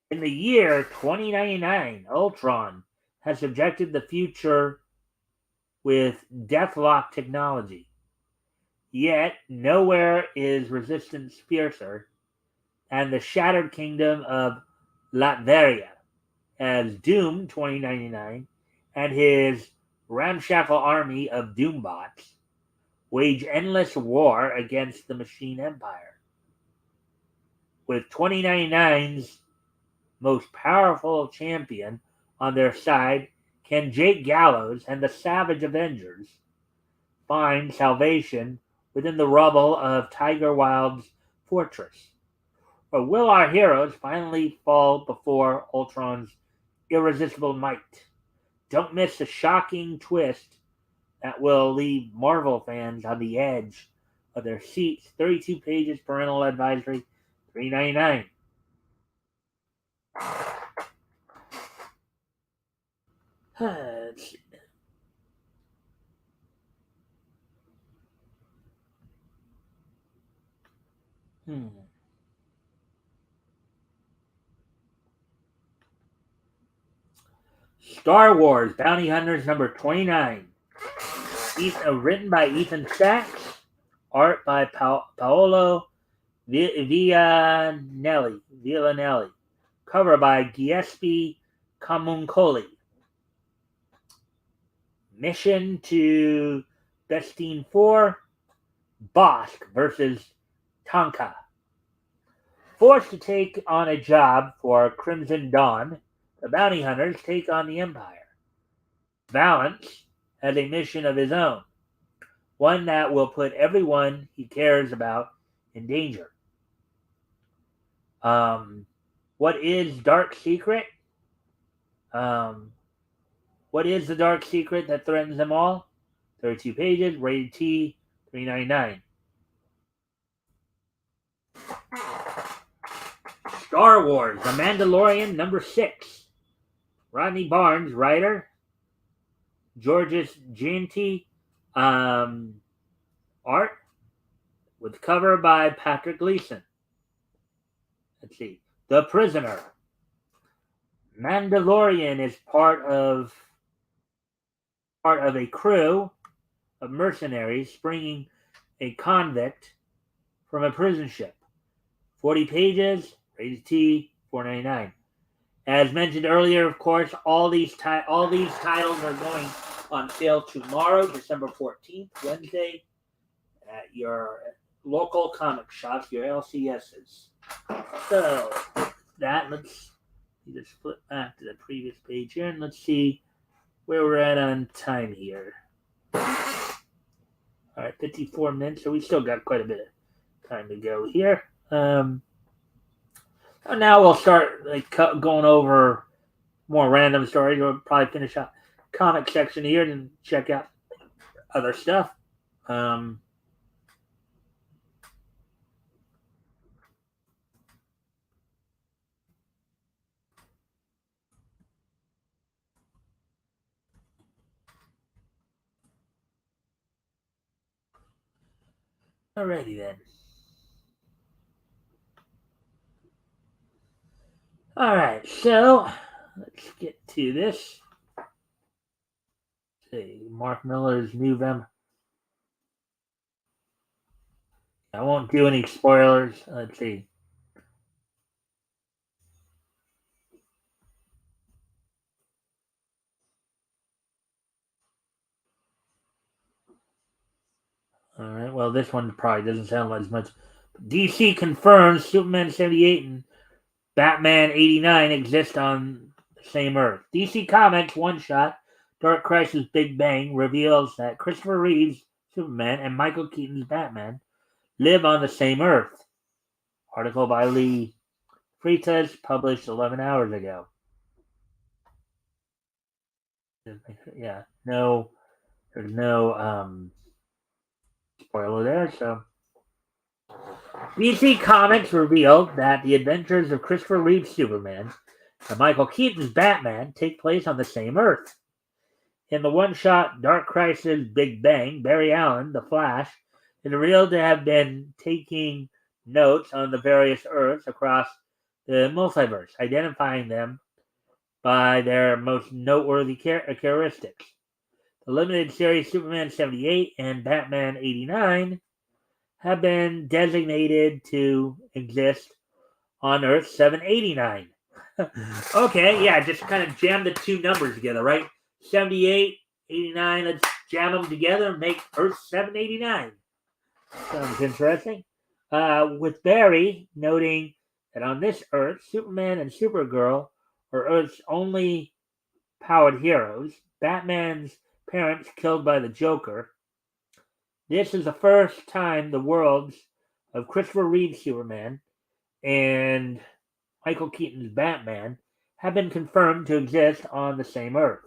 In the year 2099, Ultron has subjected the future with Deathlock technology. Yet nowhere is resistance fiercer than the shattered kingdom of Latveria, as Doom 2099 and his ramshackle army of Doombots wage endless war against the Machine Empire. With 2099's most powerful champion on their side, can Jake Gallows and the Savage Avengers find salvation within the rubble of Tiger Wild's fortress? Or will our heroes finally fall before Ultron's irresistible might? Don't miss the shocking twist that will leave Marvel fans on the edge of their seats. 32 pages, parental advisory, $3.99. Let's see. Star Wars Bounty Hunters number 29. Written by Ethan Sachs. Art by Paolo Villanelli. Cover by Giuseppe Camuncoli. Mission to Bestine 4. Bosk versus Tonka. Forced to take on a job for Crimson Dawn, the bounty hunters take on the Empire. Valance has a mission of his own, one that will put everyone he cares about in danger. What is Dark Secret? What is the dark secret that threatens them all? 32 pages, rated T, $3.99. Star Wars, The Mandalorian, number 6. Rodney Barnes, writer. Georges Jeanty, art, with cover by Patrick Gleason. Let's see. The Prisoner. Mandalorian is part of a crew of mercenaries springing a convict from a prison ship. 40 pages, rated T, $4.99. As mentioned earlier, of course, all these titles are going on sale tomorrow, December 14th, Wednesday, at your local comic shops, your LCSs. So, let's just flip back to the previous page here, and let's see where we're at on time here. All right, 54 minutes, so we still got quite a bit of time to go here. Now we'll start going over more random stories. We'll probably finish up comic section here and check out other stuff. Alrighty then. Alright, so let's get to this. Let's see, Mark Miller's I won't do any spoilers. Let's see. All right. Well, this one probably doesn't sound like as much. DC confirms Superman 78 and Batman 89 exist on the same Earth. DC Comics one shot Dark Crisis Big Bang reveals that Christopher Reeve's Superman and Michael Keaton's Batman live on the same Earth. Article by Lee Freitas, published 11 hours ago. Yeah, no, there's no spoiler there. So, DC Comics revealed that the adventures of Christopher Reeve's Superman and Michael Keaton's Batman take place on the same Earth. In the one-shot Dark Crisis Big Bang, Barry Allen, the Flash, is revealed to have been taking notes on the various Earths across the multiverse, identifying them by their most noteworthy characteristics. The limited series Superman 78 and Batman 89 have been designated to exist on Earth 789. Okay, yeah, just kind of jam the two numbers together, right? 78, 89, let's jam them together and make Earth 789. Sounds interesting. With Barry noting that on this Earth, Superman and Supergirl are Earth's only powered heroes, Batman's parents killed by the Joker. This is the first time the worlds of Christopher Reeve's Superman and Michael Keaton's Batman have been confirmed to exist on the same Earth.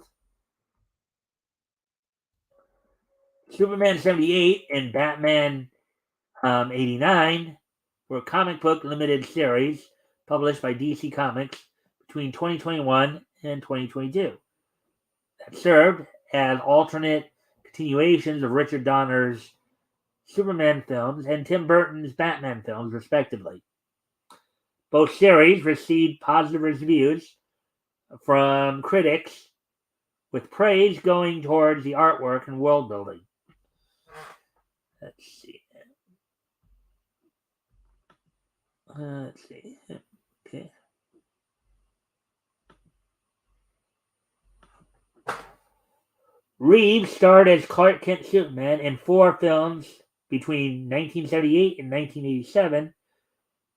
Superman 78 and Batman 89 were comic book limited series published by DC Comics between 2021 and 2022 that served as alternate continuations of Richard Donner's Superman films and Tim Burton's Batman films, respectively. Both series received positive reviews from critics, with praise going towards the artwork and world building. Let's see. Okay. Reeves starred as Clark Kent Superman in 4 films between 1978 and 1987,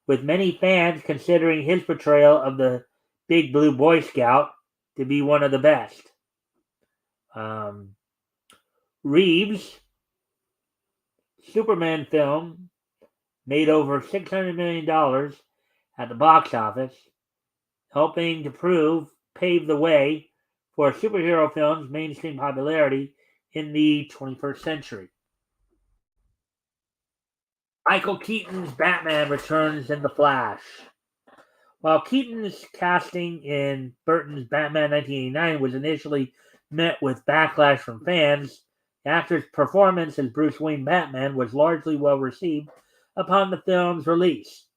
with many fans considering his portrayal of the Big Blue Boy Scout to be one of the best. Reeves' Superman film made over $600 million at the box office, helping to pave the way for superhero films' mainstream popularity in the 21st century. Michael Keaton's Batman returns in The Flash. While Keaton's casting in Burton's Batman 1989 was initially met with backlash from fans, the actor's performance as Bruce Wayne Batman was largely well received upon the film's release.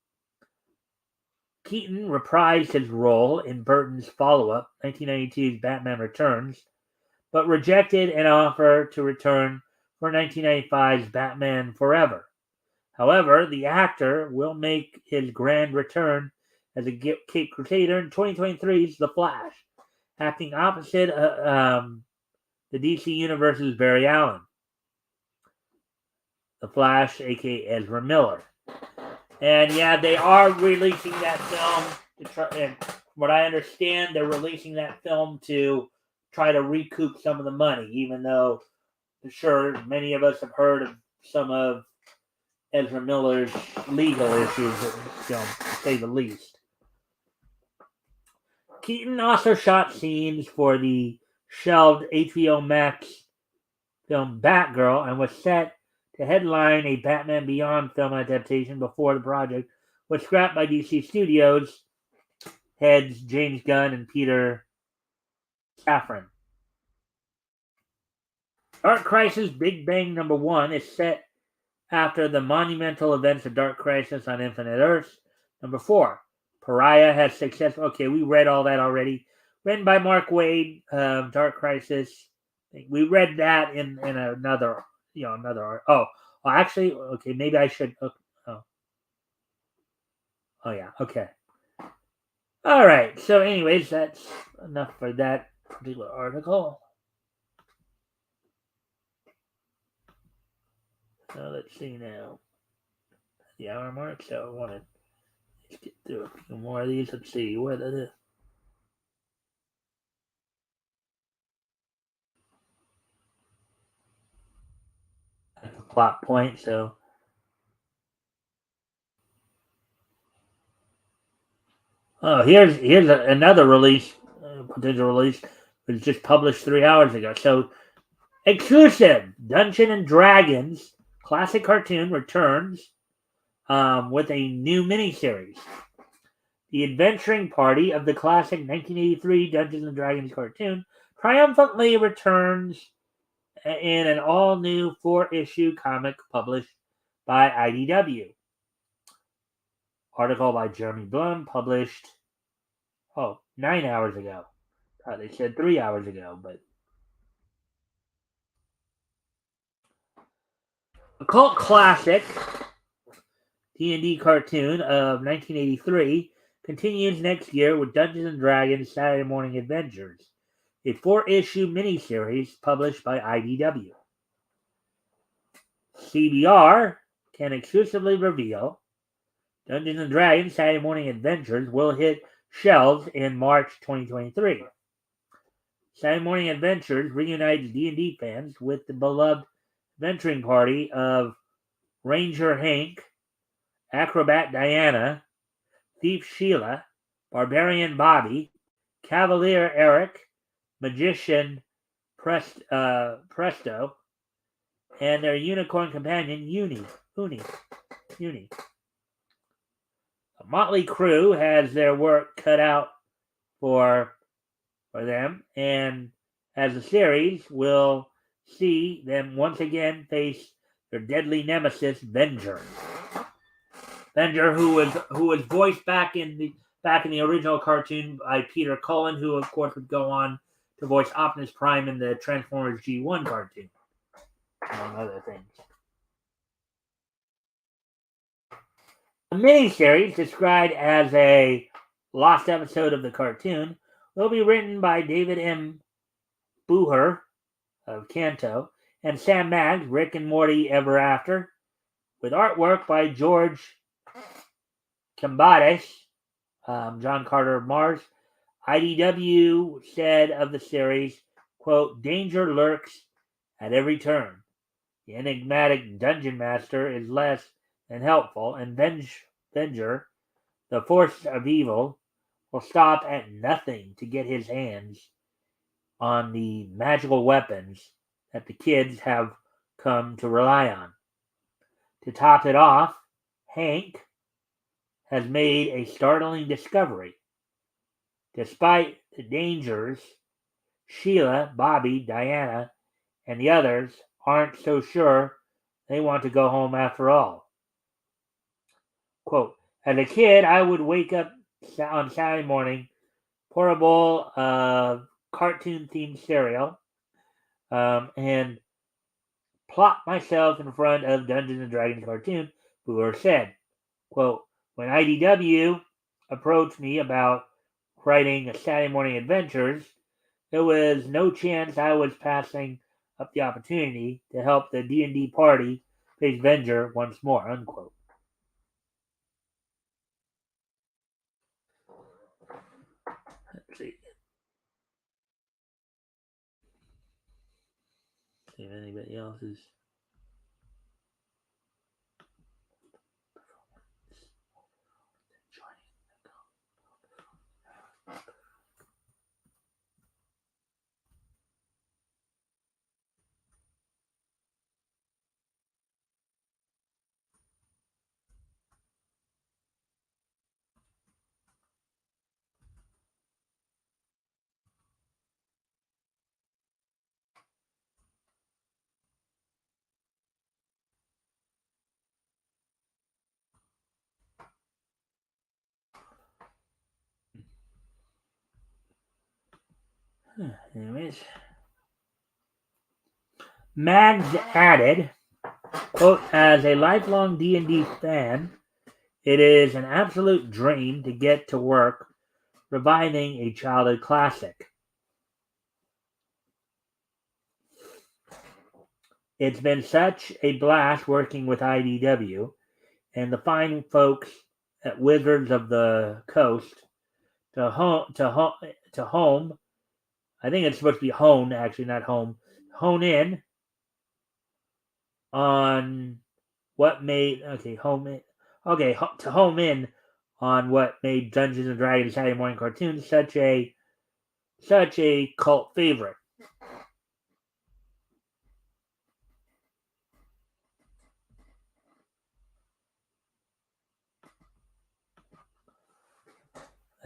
Keaton reprised his role in Burton's follow-up, 1992's Batman Returns, but rejected an offer to return for 1995's Batman Forever. However, the actor will make his grand return as a Cape Crusader in 2023's The Flash, acting opposite the DC Universe's Barry Allen. The Flash, aka Ezra Miller. And yeah, they are releasing that film. And from what I understand, they're releasing that film to try to recoup some of the money, even though I'm sure many of us have heard of some of Ezra Miller's legal issues, to say the least. Keaton also shot scenes for the shelved HBO Max film Batgirl and was set to headline a Batman Beyond film adaptation before the project was scrapped by DC Studios heads James Gunn and Peter Safran. Dark Crisis Big Bang #1 is set after the monumental events of Dark Crisis on Infinite Earths. 4, Pariah has success. Okay, we read all that already. Written by Mark Waid, Dark Crisis. We read that in another. Actually, okay, maybe I should. Oh yeah. Okay. All right. So, anyways, that's enough for that particular article. So let's see now. The hour mark. So I want to get through a few more of these. Let's see what it is. Plot point. So here's another release, potential release. It was just published 3 hours ago. So exclusive Dungeons and Dragons classic cartoon returns with a new miniseries. The adventuring party of the classic 1983 Dungeons and Dragons cartoon triumphantly returns in an all-new 4-issue comic published by IDW. Article by Jeremy Blum, published 9 hours ago. They said 3 hours ago, but a cult classic D&D cartoon of 1983 continues next year with Dungeons and Dragons Saturday Morning Adventures, a 4-issue miniseries published by IDW. CBR can exclusively reveal Dungeons and Dragons Saturday Morning Adventures will hit shelves in March 2023. Saturday Morning Adventures reunites D&D fans with the beloved adventuring party of Ranger Hank, Acrobat Diana, Thief Sheila, Barbarian Bobby, Cavalier Eric, Magician Presto, and their unicorn companion Uni. A motley crew has their work cut out for them, and as the series will see them once again face their deadly nemesis, Venger. Venger, who was voiced back in the original cartoon by Peter Cullen, who of course would go on to voice Optimus Prime in the Transformers G1 cartoon, among other things. The miniseries, described as a lost episode of the cartoon, will be written by David M. Booher of Kanto and Sam Maggs, Rick and Morty Ever After, with artwork by George Kambatis, John Carter of Mars. IDW said of the series, quote, danger lurks at every turn. The enigmatic dungeon master is less than helpful, and Venger, the force of evil, will stop at nothing to get his hands on the magical weapons that the kids have come to rely on. To top it off, Hank has made a startling discovery. Despite the dangers, Sheila, Bobby, Diana, and the others aren't so sure they want to go home after all. Quote, as a kid, I would wake up on Saturday morning, pour a bowl of cartoon-themed cereal, and plop myself in front of Dungeons and Dragons cartoon, Booher said, quote, when IDW approached me about writing Saturday Morning Adventures, there was no chance I was passing up the opportunity to help the D&D party face Venger once more, unquote. Let's see. See if anybody else is. Anyways, Mags added, quote, as a lifelong D&D fan, It is an absolute dream to get to work reviving a childhood classic. It's been such a blast working with IDW and the fine folks at Wizards of the Coast to home. I think it's supposed to be hone, actually, not home. Hone in on what made to home in on what made Dungeons and Dragons Saturday morning cartoons such a cult favorite.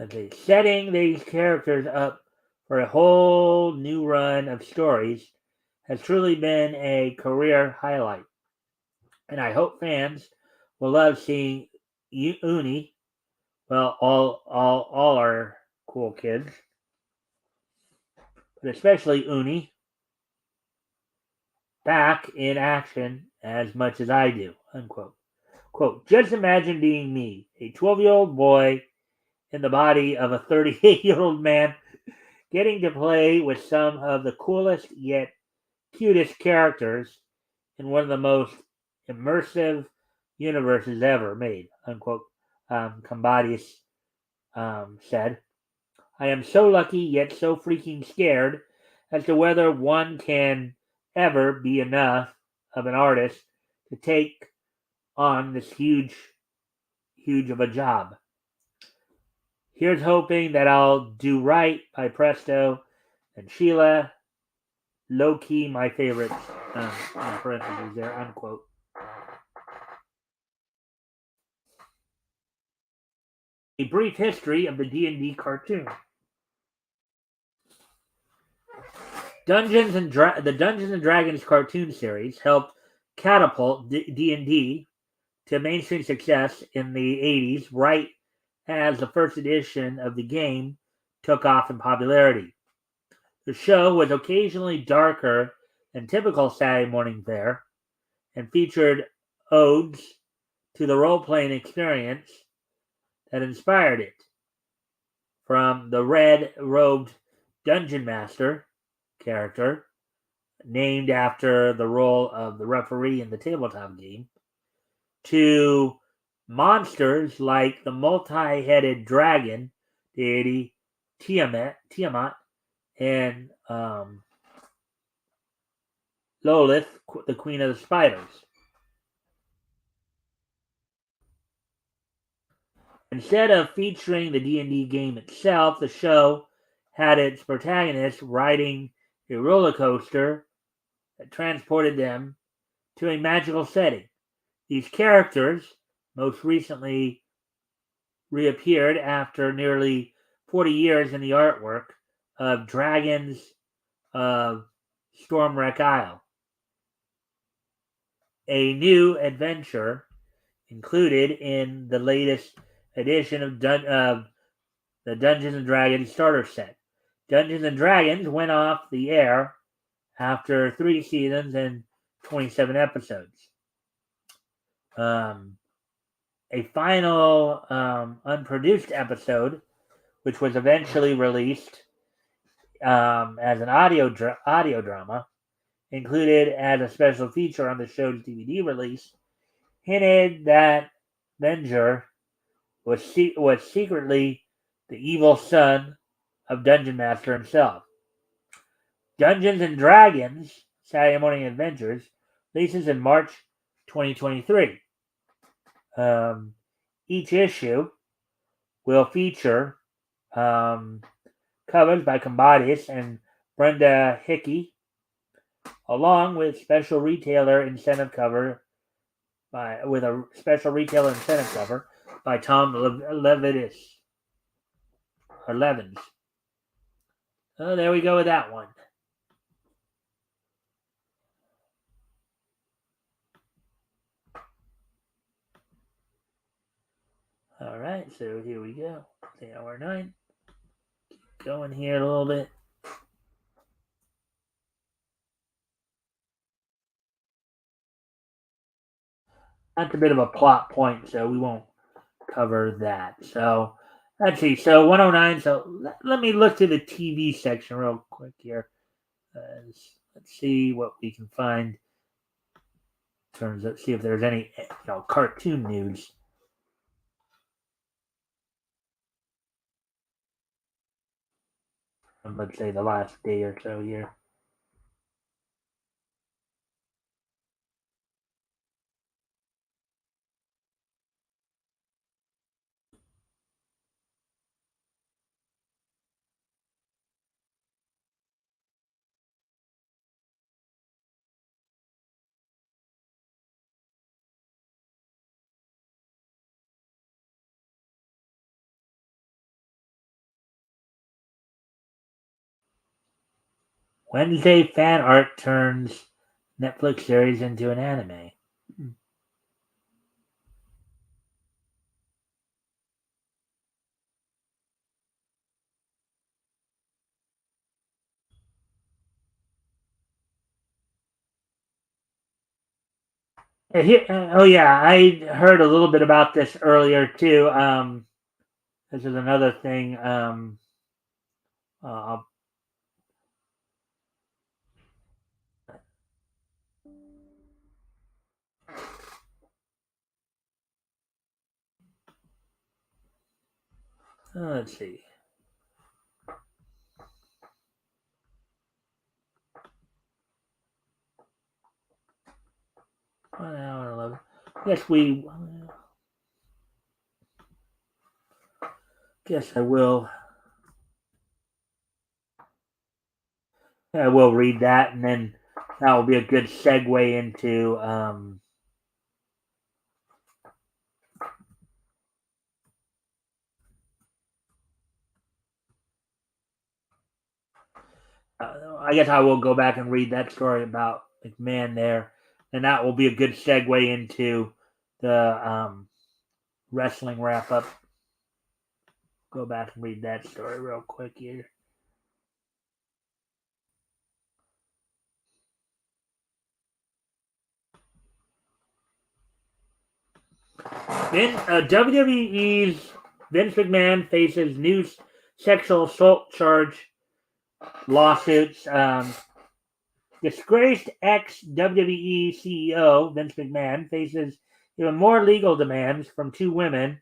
Okay, setting these characters up for a whole new run of stories has truly been a career highlight, and I hope fans will love seeing Uni. Well, all our cool kids, but especially Uni, back in action as much as I do. Unquote. Quote, just imagine being me, a 12-year-old boy in the body of a 38-year-old man, getting to play with some of the coolest yet cutest characters in one of the most immersive universes ever made, unquote, Combadius said. I am so lucky yet so freaking scared as to whether one can ever be enough of an artist to take on this huge of a job. Here's hoping that I'll do right by Presto and Sheila. Low key, my favorite. In parentheses there, unquote. A brief history of the D&D cartoon. The Dungeons and Dragons cartoon series helped catapult D&D to mainstream success in the 80s, right as the first edition of the game took off in popularity. The show was occasionally darker than typical Saturday morning fare and featured odes to the role-playing experience that inspired it, from the red-robed dungeon master character, named after the role of the referee in the tabletop game, to monsters like the multi-headed dragon deity Tiamat and Lolith, the queen of the spiders. Instead of featuring the D&D game itself, the show had its protagonist riding a roller coaster that transported them to a magical setting. These characters most recently reappeared after nearly 40 years in the artwork of Dragons of Stormwreck Isle, a new adventure included in the latest edition of the Dungeons and Dragons starter set. Dungeons and Dragons went off the air after 3 seasons and 27 episodes. A final unproduced episode, which was eventually released as an audio drama, included as a special feature on the show's DVD release, hinted that Venger was secretly the evil son of Dungeon Master himself. Dungeons and Dragons Saturday Morning Adventures releases in March 2023. Each issue will feature covers by Combadius and Brenda Hickey, along with a special retailer incentive cover by Tom Levitis or Levins. Oh, there we go with that one. All right, so here we go. The hour 9. Keep going here a little bit. That's a bit of a plot point, so we won't cover that. So let's see. So 109. So let me look to the TV section real quick here. Let's see what we can find in terms of see if there's any cartoon news. Let's say the last day or so here. Wednesday fan art turns Netflix series into an anime. Oh yeah, I heard a little bit about this earlier too. This is another thing. Uh, let's see. 1 hour 11. Yes, we. Guess I will. I will read that, and then that will be a good segue into. I guess I will go back and read that story about McMahon there, and that will be a good segue into the wrestling wrap up. Go back and read that story real quick here. WWE's Vince McMahon faces new sexual assault charge lawsuits. Disgraced ex-WWE CEO Vince McMahon faces even more legal demands from two women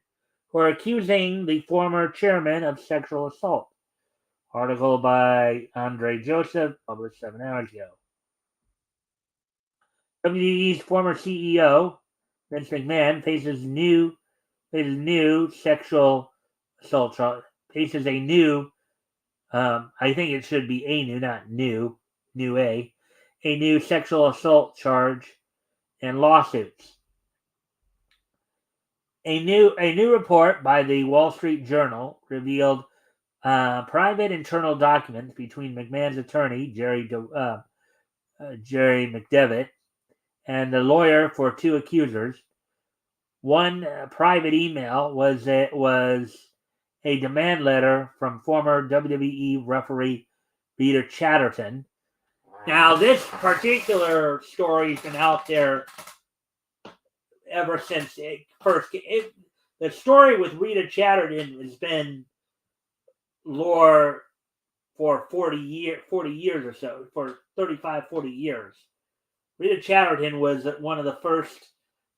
who are accusing the former chairman of sexual assault. Article by Andre Joseph, published 7 hours ago. WWE's former CEO Vince McMahon faces new sexual assault charge. Faces a new, I think it should be a new, not new, a new sexual assault charge and lawsuits. A new report by the Wall Street Journal revealed private internal documents between McMahon's attorney Jerry McDevitt and the lawyer for two accusers. One private email was a demand letter from former WWE referee Peter Chatterton. Now, this particular story has been out there ever since it first. The story with Rita Chatterton has been lore for 40 years or so, for 35, 40 years. Rita Chatterton was one of the first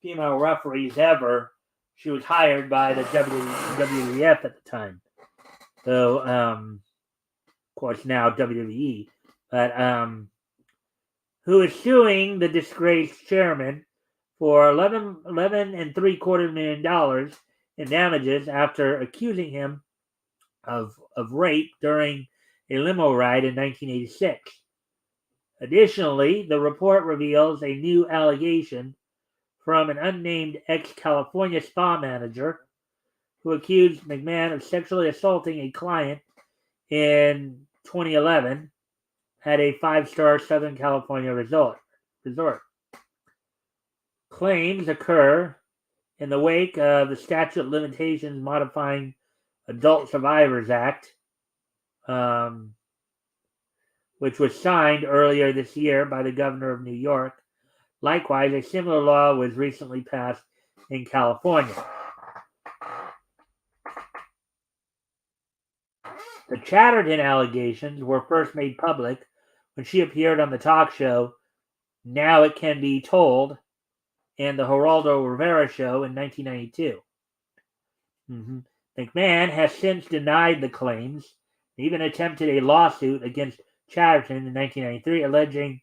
female referees ever. She was hired by the WWF at the time. So, of course, now WWE. But who is suing the disgraced chairman for $11.75 million in damages after accusing him of rape during a limo ride in 1986. Additionally, the report reveals a new allegation from an unnamed ex-California spa manager who accused McMahon of sexually assaulting a client in 2011 at a 5-star Southern California resort. Claims occur in the wake of the statute of limitations modifying Adult Survivors Act, which was signed earlier this year by the governor of New York. Likewise, a similar law was recently passed in California. The Chatterton allegations were first made public when she appeared on the talk show Now It Can Be Told and the Geraldo Rivera Show in 1992. McMahon has since denied the claims, and even attempted a lawsuit against Chatterton in 1993, alleging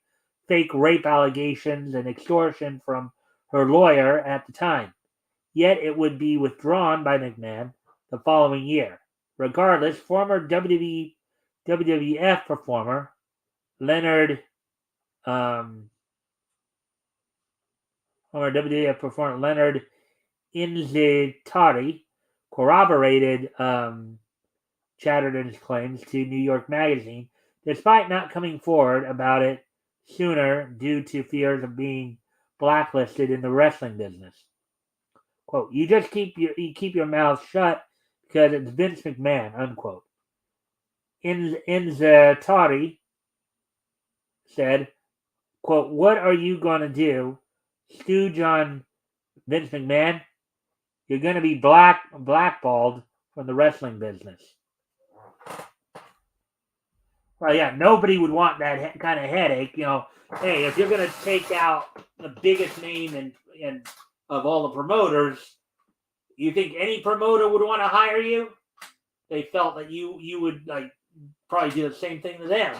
fake rape allegations and extortion from her lawyer at the time. Yet it would be withdrawn by McMahon the following year. Regardless, former WWF performer Leonard Inzitari corroborated Chatterton's claims to New York Magazine, despite not coming forward about it sooner due to fears of being blacklisted in the wrestling business. Quote, you just keep your mouth shut because it's Vince McMahon, unquote. Inzitari said, quote, what are you going to do? Stooge on Vince McMahon? You're going to be blackballed from the wrestling business. Well, yeah, nobody would want that kind of headache. Hey, if you're going to take out the biggest name and of all the promoters, you think any promoter would want to hire you? They felt that you would probably do the same thing to them.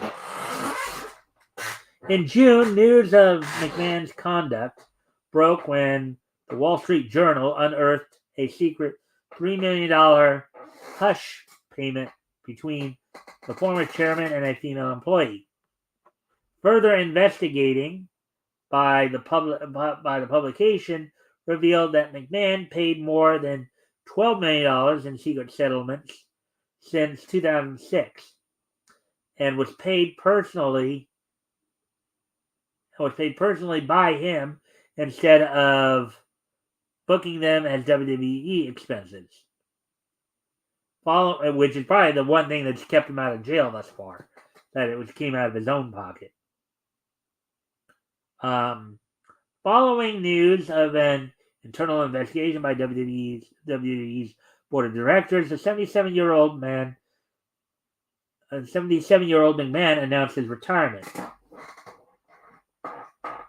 In June, news of McMahon's conduct broke when the Wall Street Journal unearthed a secret $3 million hush payment between the former chairman and a female employee. Further investigating by the publication revealed that McMahon paid more than $12 million in secret settlements since 2006 and was paid personally by him instead of booking them as WWE expenses. Which is probably the one thing that's kept him out of jail thus far, that it came out of his own pocket. Following news of an internal investigation by WWE's board of directors, the 77-year-old McMahon announced his retirement.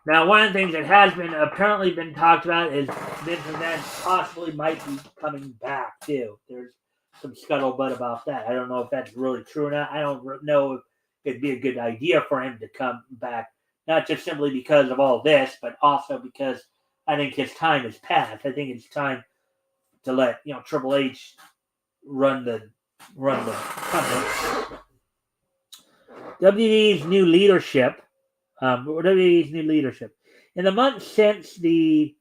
Now, one of the things that has been apparently been talked about is Vince McMahon possibly might be coming back too. There's some scuttlebutt about that. I don't know if that's really true or not. I don't know if it'd be a good idea for him to come back, not just simply because of all this, but also because I think his time has passed. I think it's time to let Triple H run the company. WWE's new leadership. In the months since the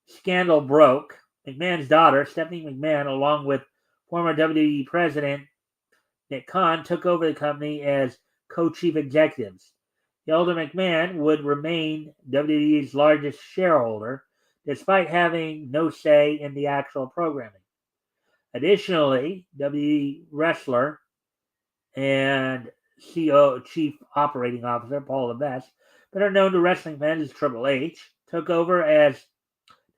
scandal broke, McMahon's daughter, Stephanie McMahon, along with former WWE president Nick Khan, took over the company as co-chief executives. The elder McMahon would remain WWE's largest shareholder, despite having no say in the actual programming. Additionally, WWE wrestler and Chief Operating Officer Paul Levesque, better known to wrestling fans as Triple H, took over as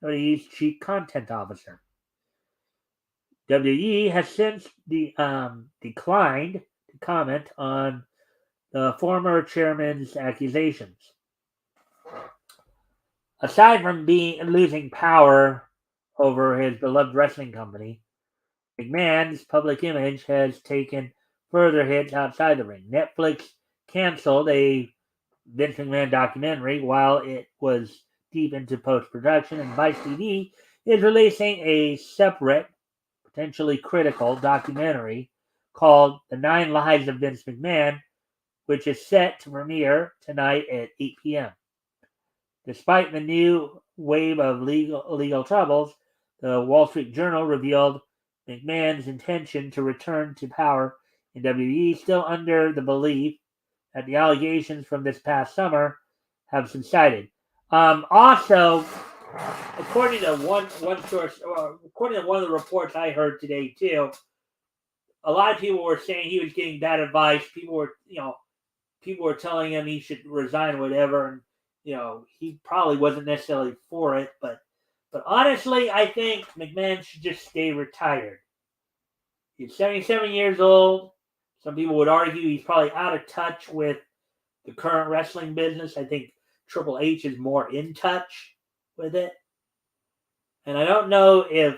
WWE's Chief Content Officer. WWE has since declined to comment on the former chairman's accusations. Aside from losing power over his beloved wrestling company, McMahon's public image has taken further hits outside the ring. Netflix canceled a Vince McMahon documentary while it was deep into post-production, and Vice TV is releasing a separate, potentially critical documentary called The 9 Lives of Vince McMahon, which is set to premiere tonight at 8 p.m. Despite the new wave of legal troubles, the Wall Street Journal revealed McMahon's intention to return to power in WWE, still under the belief that the allegations from this past summer have subsided. Also, according to one source, according to one of the reports I heard today too, a lot of people were saying he was getting bad advice. People were telling him he should resign or whatever, and he probably wasn't necessarily for it. But honestly, I think McMahon should just stay retired. He's 77 years old. Some people would argue he's probably out of touch with the current wrestling business. I think Triple H is more in touch with it. And I don't know if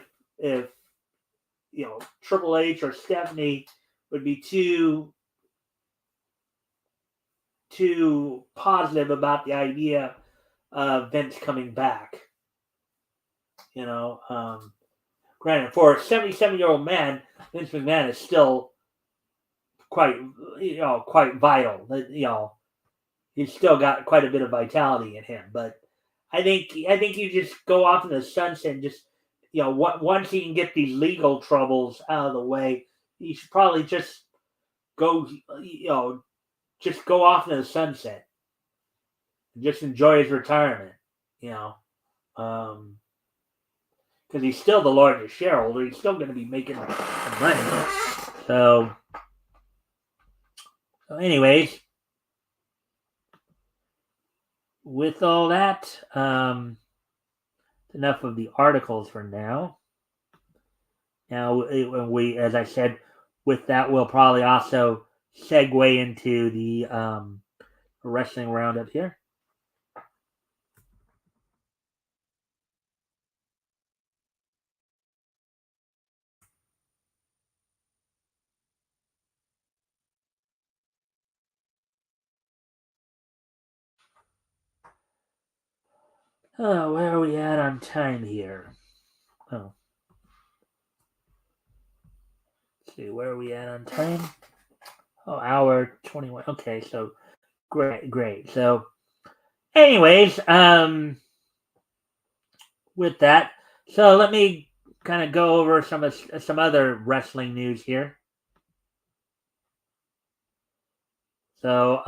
Triple H or Stephanie would be too positive about the idea of Vince coming back. Granted, for a 77-year-old man, Vince McMahon is still quite vital. He's still got quite a bit of vitality in him. But I think you just go off in the sunset and just, once he can get these legal troubles out of the way, he should probably just go, just go off in the sunset and just enjoy his retirement, because he's still the largest shareholder. He's still going to be making money. So anyways, with all that, enough of the articles for now. Now, as I said, with that, we'll probably also segue into the wrestling roundup here. Oh, where are we at on time here? Oh. Let's see, where are we at on time? Oh, hour 21. Okay, so great. So, anyways, with that, so let me kind of go over some other wrestling news here. So,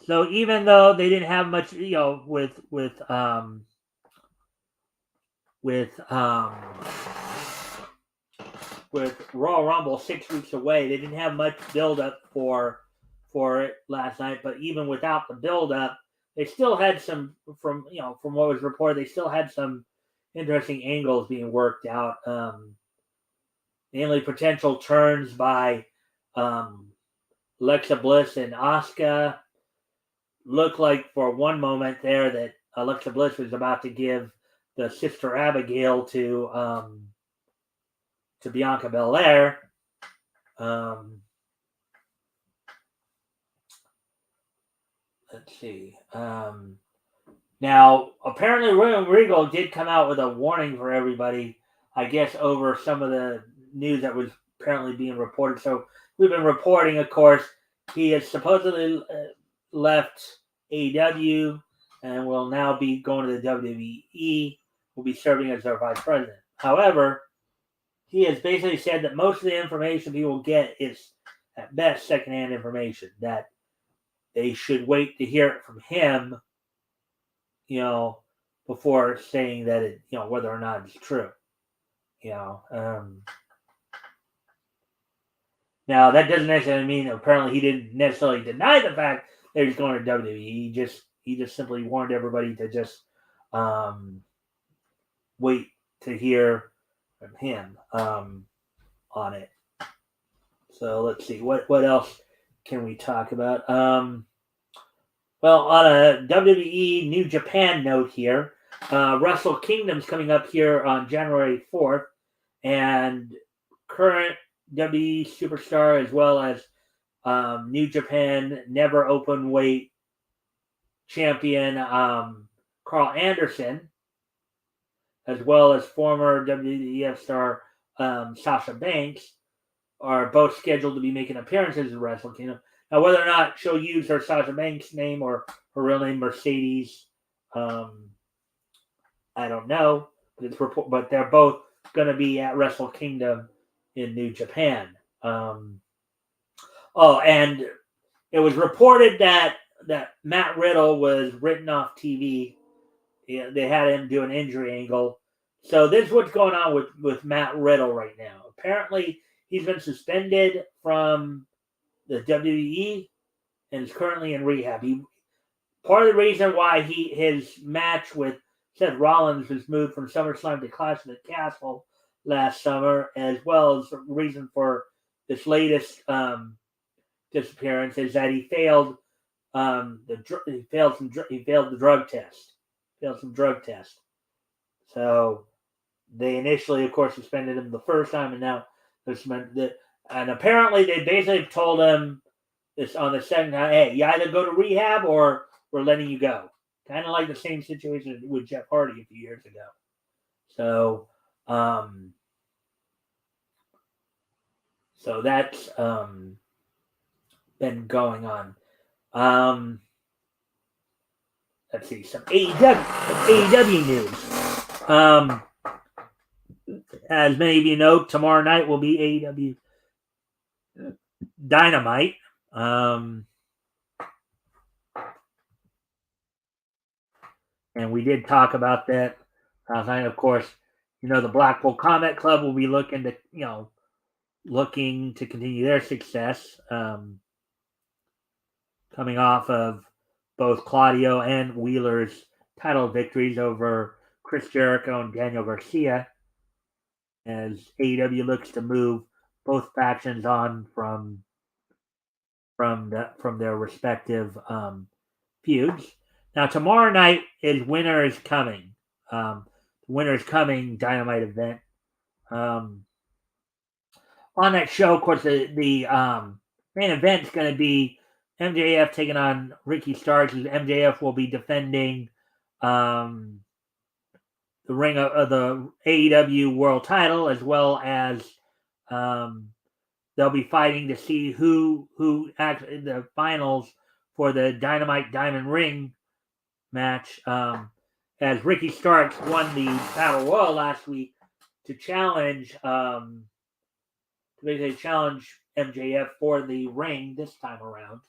so even though they didn't have much, with Royal Rumble 6 weeks away, they didn't have much build up for it last night. But even without the build up, they still had some, from what was reported, they still had some interesting angles being worked out. Namely, potential turns by Alexa Bliss and Asuka. Looked like for one moment there that Alexa Bliss was about to give the Sister Abigail to Bianca Belair. Let's see. Now, apparently, William Regal did come out with a warning for everybody, I guess, over some of the news that was apparently being reported. So we've been reporting, of course, he has supposedly left AEW and will now be going to the WWE, will be serving as their vice president. However, he has basically said that most of the information he will get is, at best, secondhand information, that they should wait to hear it from him, before saying that it, whether or not it's true. Now, that doesn't necessarily mean, apparently, he didn't necessarily deny the fact that he's going to WWE. He just simply warned everybody to just wait to hear from him on it. So let's see, what else can we talk about? Well, on a WWE New Japan note here, Wrestle Kingdom's coming up here on January 4th, and current WWE superstar as well as New Japan Never Open Weight champion Carl Anderson, as well as former WWF star Sasha Banks, are both scheduled to be making appearances in Wrestle Kingdom. Now, whether or not she'll use her Sasha Banks name or her real name Mercedes, I don't know. But they're both going to be at Wrestle Kingdom in New Japan. And it was reported that Matt Riddle was written off TV. Yeah, they had him do an injury angle. So this is what's going on with Matt Riddle right now. Apparently, he's been suspended from the WWE and is currently in rehab. Part of the reason why his match with Seth Rollins was moved from SummerSlam to Clash of the Castle last summer, as well as the reason for this latest disappearance is that he failed he failed the drug test. Failed some drug test. So they initially, of course, suspended him the first time, and now they're suspended. And apparently, they basically told him this on the second time, hey, you either go to rehab or we're letting you go. Kind of like the same situation with Jeff Hardy a few years ago. So, so that's been going on. Let's see, some AEW news. As many of you know, tomorrow night will be AEW Dynamite. And we did talk about that last night. Of course, the Blackpool Combat Club will be looking to continue their success, coming off of both Claudio and Wheeler's title victories over Chris Jericho and Daniel Garcia, as AEW looks to move both factions on from their respective feuds. Now, tomorrow night is Winter is Coming. The Winter is Coming Dynamite event. On that show, of course, the main event is going to be MJF taking on Ricky Starks. MJF will be defending the ring of the AEW World Title, as well as they'll be fighting to see who actually in the finals for the Dynamite Diamond Ring match. As Ricky Starks won the Battle Royal last week to challenge MJF for the ring this time around.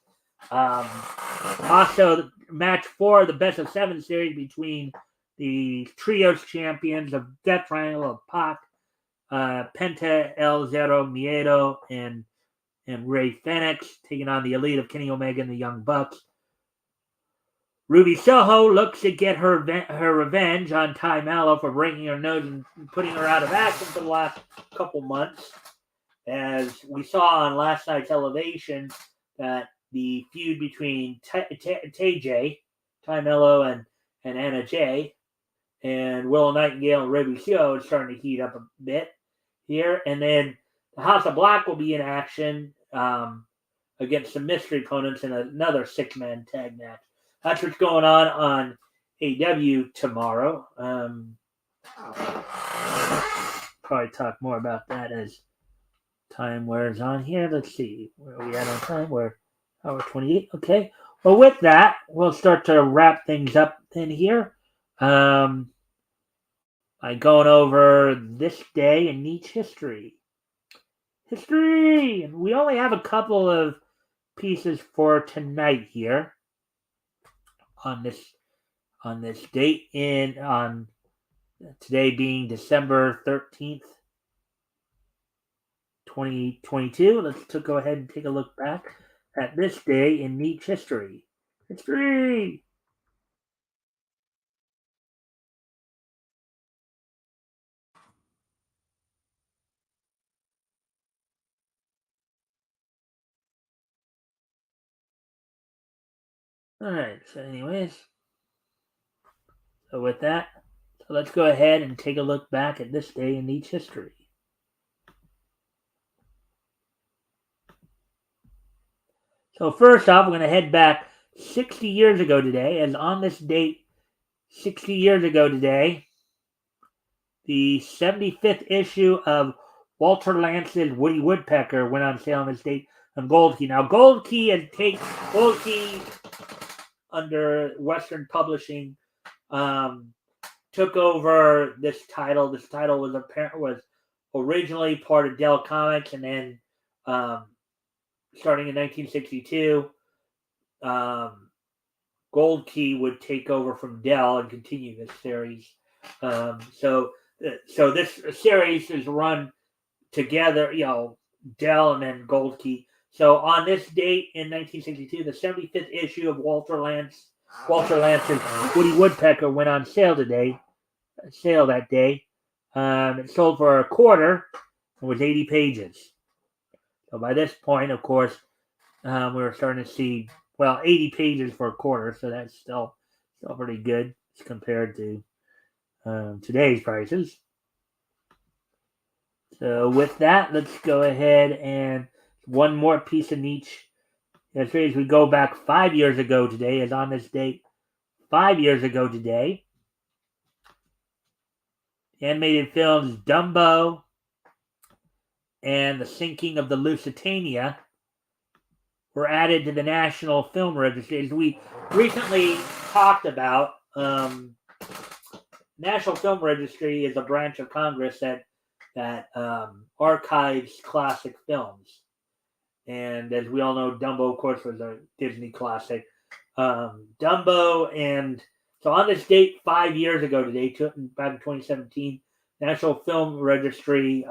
Also, the match for the Best of 7 series between the Trios champions of Death Triangle of Pac, Penta El Zero Miedo, and Rey Fenix, taking on the Elite of Kenny Omega and the Young Bucks. Ruby Soho looks to get her revenge on Ty Mallow for breaking her nose and putting her out of action for the last couple months. As we saw on last night's Elevation, that the feud between Tay Mello, and Anna Jay, and Willow Nightingale and Ruby Soho is starting to heat up a bit here. And then the House of Black will be in action against some mystery opponents in another 6-man tag match. That's what's going on AEW tomorrow. Probably talk more about that as time wears on here. Let's see. Where are we at on time? We're hour 28. Okay. Well, with that, we'll start to wrap things up in here. By going over this day in Nietzsche history. And we only have a couple of pieces for tonight here on this date, on today being December 13th, 2022. Let's go ahead and take a look back at this day in Nietzsche history. All right, so with that, let's go ahead and take a look back at this day in Nietzsche history. So first off, we're going to head back 60 years ago today, as on this date, 60 years ago today, the 75th issue of Walter Lance's Woody Woodpecker went on sale on this date on Gold Key. Now, Gold Key under Western Publishing took over this title. This title was originally part of Dell Comics, and then starting in 1962, Gold Key would take over from Dell and continue this series. So this series is run together, Dell and then Gold Key. So on this date in 1962, the 75th issue of Walter Lance's Woody Woodpecker went on sale that day. It sold for $25 and was 80 pages. So by this point, of course, we were starting to see 80 pages for a quarter, so that's still pretty good compared to today's prices. So with that, let's go ahead and one more piece of niche. As we go back 5 years ago today, is on this date 5 years ago today. Animated films Dumbo and The Sinking of the Lusitania were added to the National Film Registry. As we recently talked about, National Film Registry is a branch of Congress that archives classic films. And as we all know, Dumbo, of course, was a Disney classic. Dumbo, and so on this date 5 years ago today, back in 2017, National Film Registry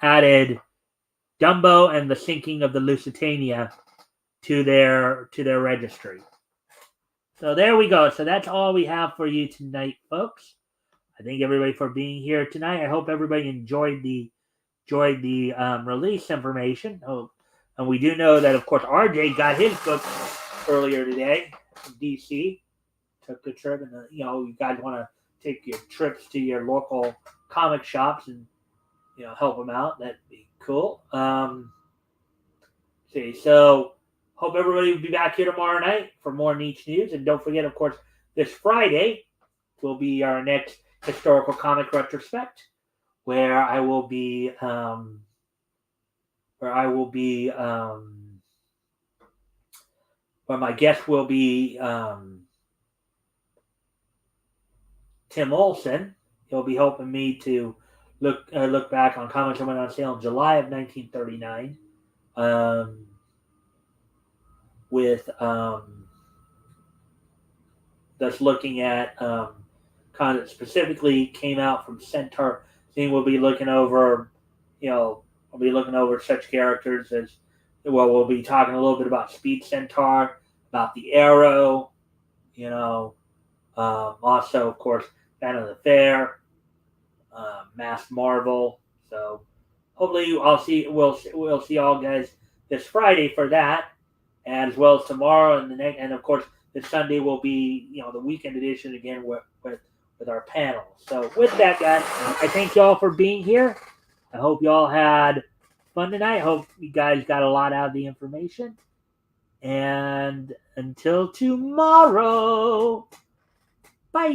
added Dumbo and The Sinking of the Lusitania to their registry. So there we go. So that's all we have for you tonight, folks. I thank everybody for being here tonight. I hope everybody enjoyed the release information. Oh, and we do know that, of course, RJ got his book earlier today from DC. Took a trip, and you guys want to take your trips to your local comic shops and help them out. That'd be cool. So hope everybody will be back here tomorrow night for more niche news, and don't forget, of course, this Friday will be our next historical comic retrospect, where I will be where my guest will be Tim Olson. He'll be helping me to look back on comics that went on sale in July of 1939, with that's looking at kind of specifically came out from Centaur. Thing we'll be looking over, I'll be looking over such characters as, we'll be talking a little bit about Speed Centaur, about the Arrow, also, of course, Man of the Fair, Masked Marvel. So hopefully we'll see all guys this Friday for that, as well as tomorrow and of course this Sunday will be the weekend edition again with our panel. So with that, guys, I thank y'all for being here. I hope y'all had fun tonight. I hope you guys got a lot out of the information. And until tomorrow, bye.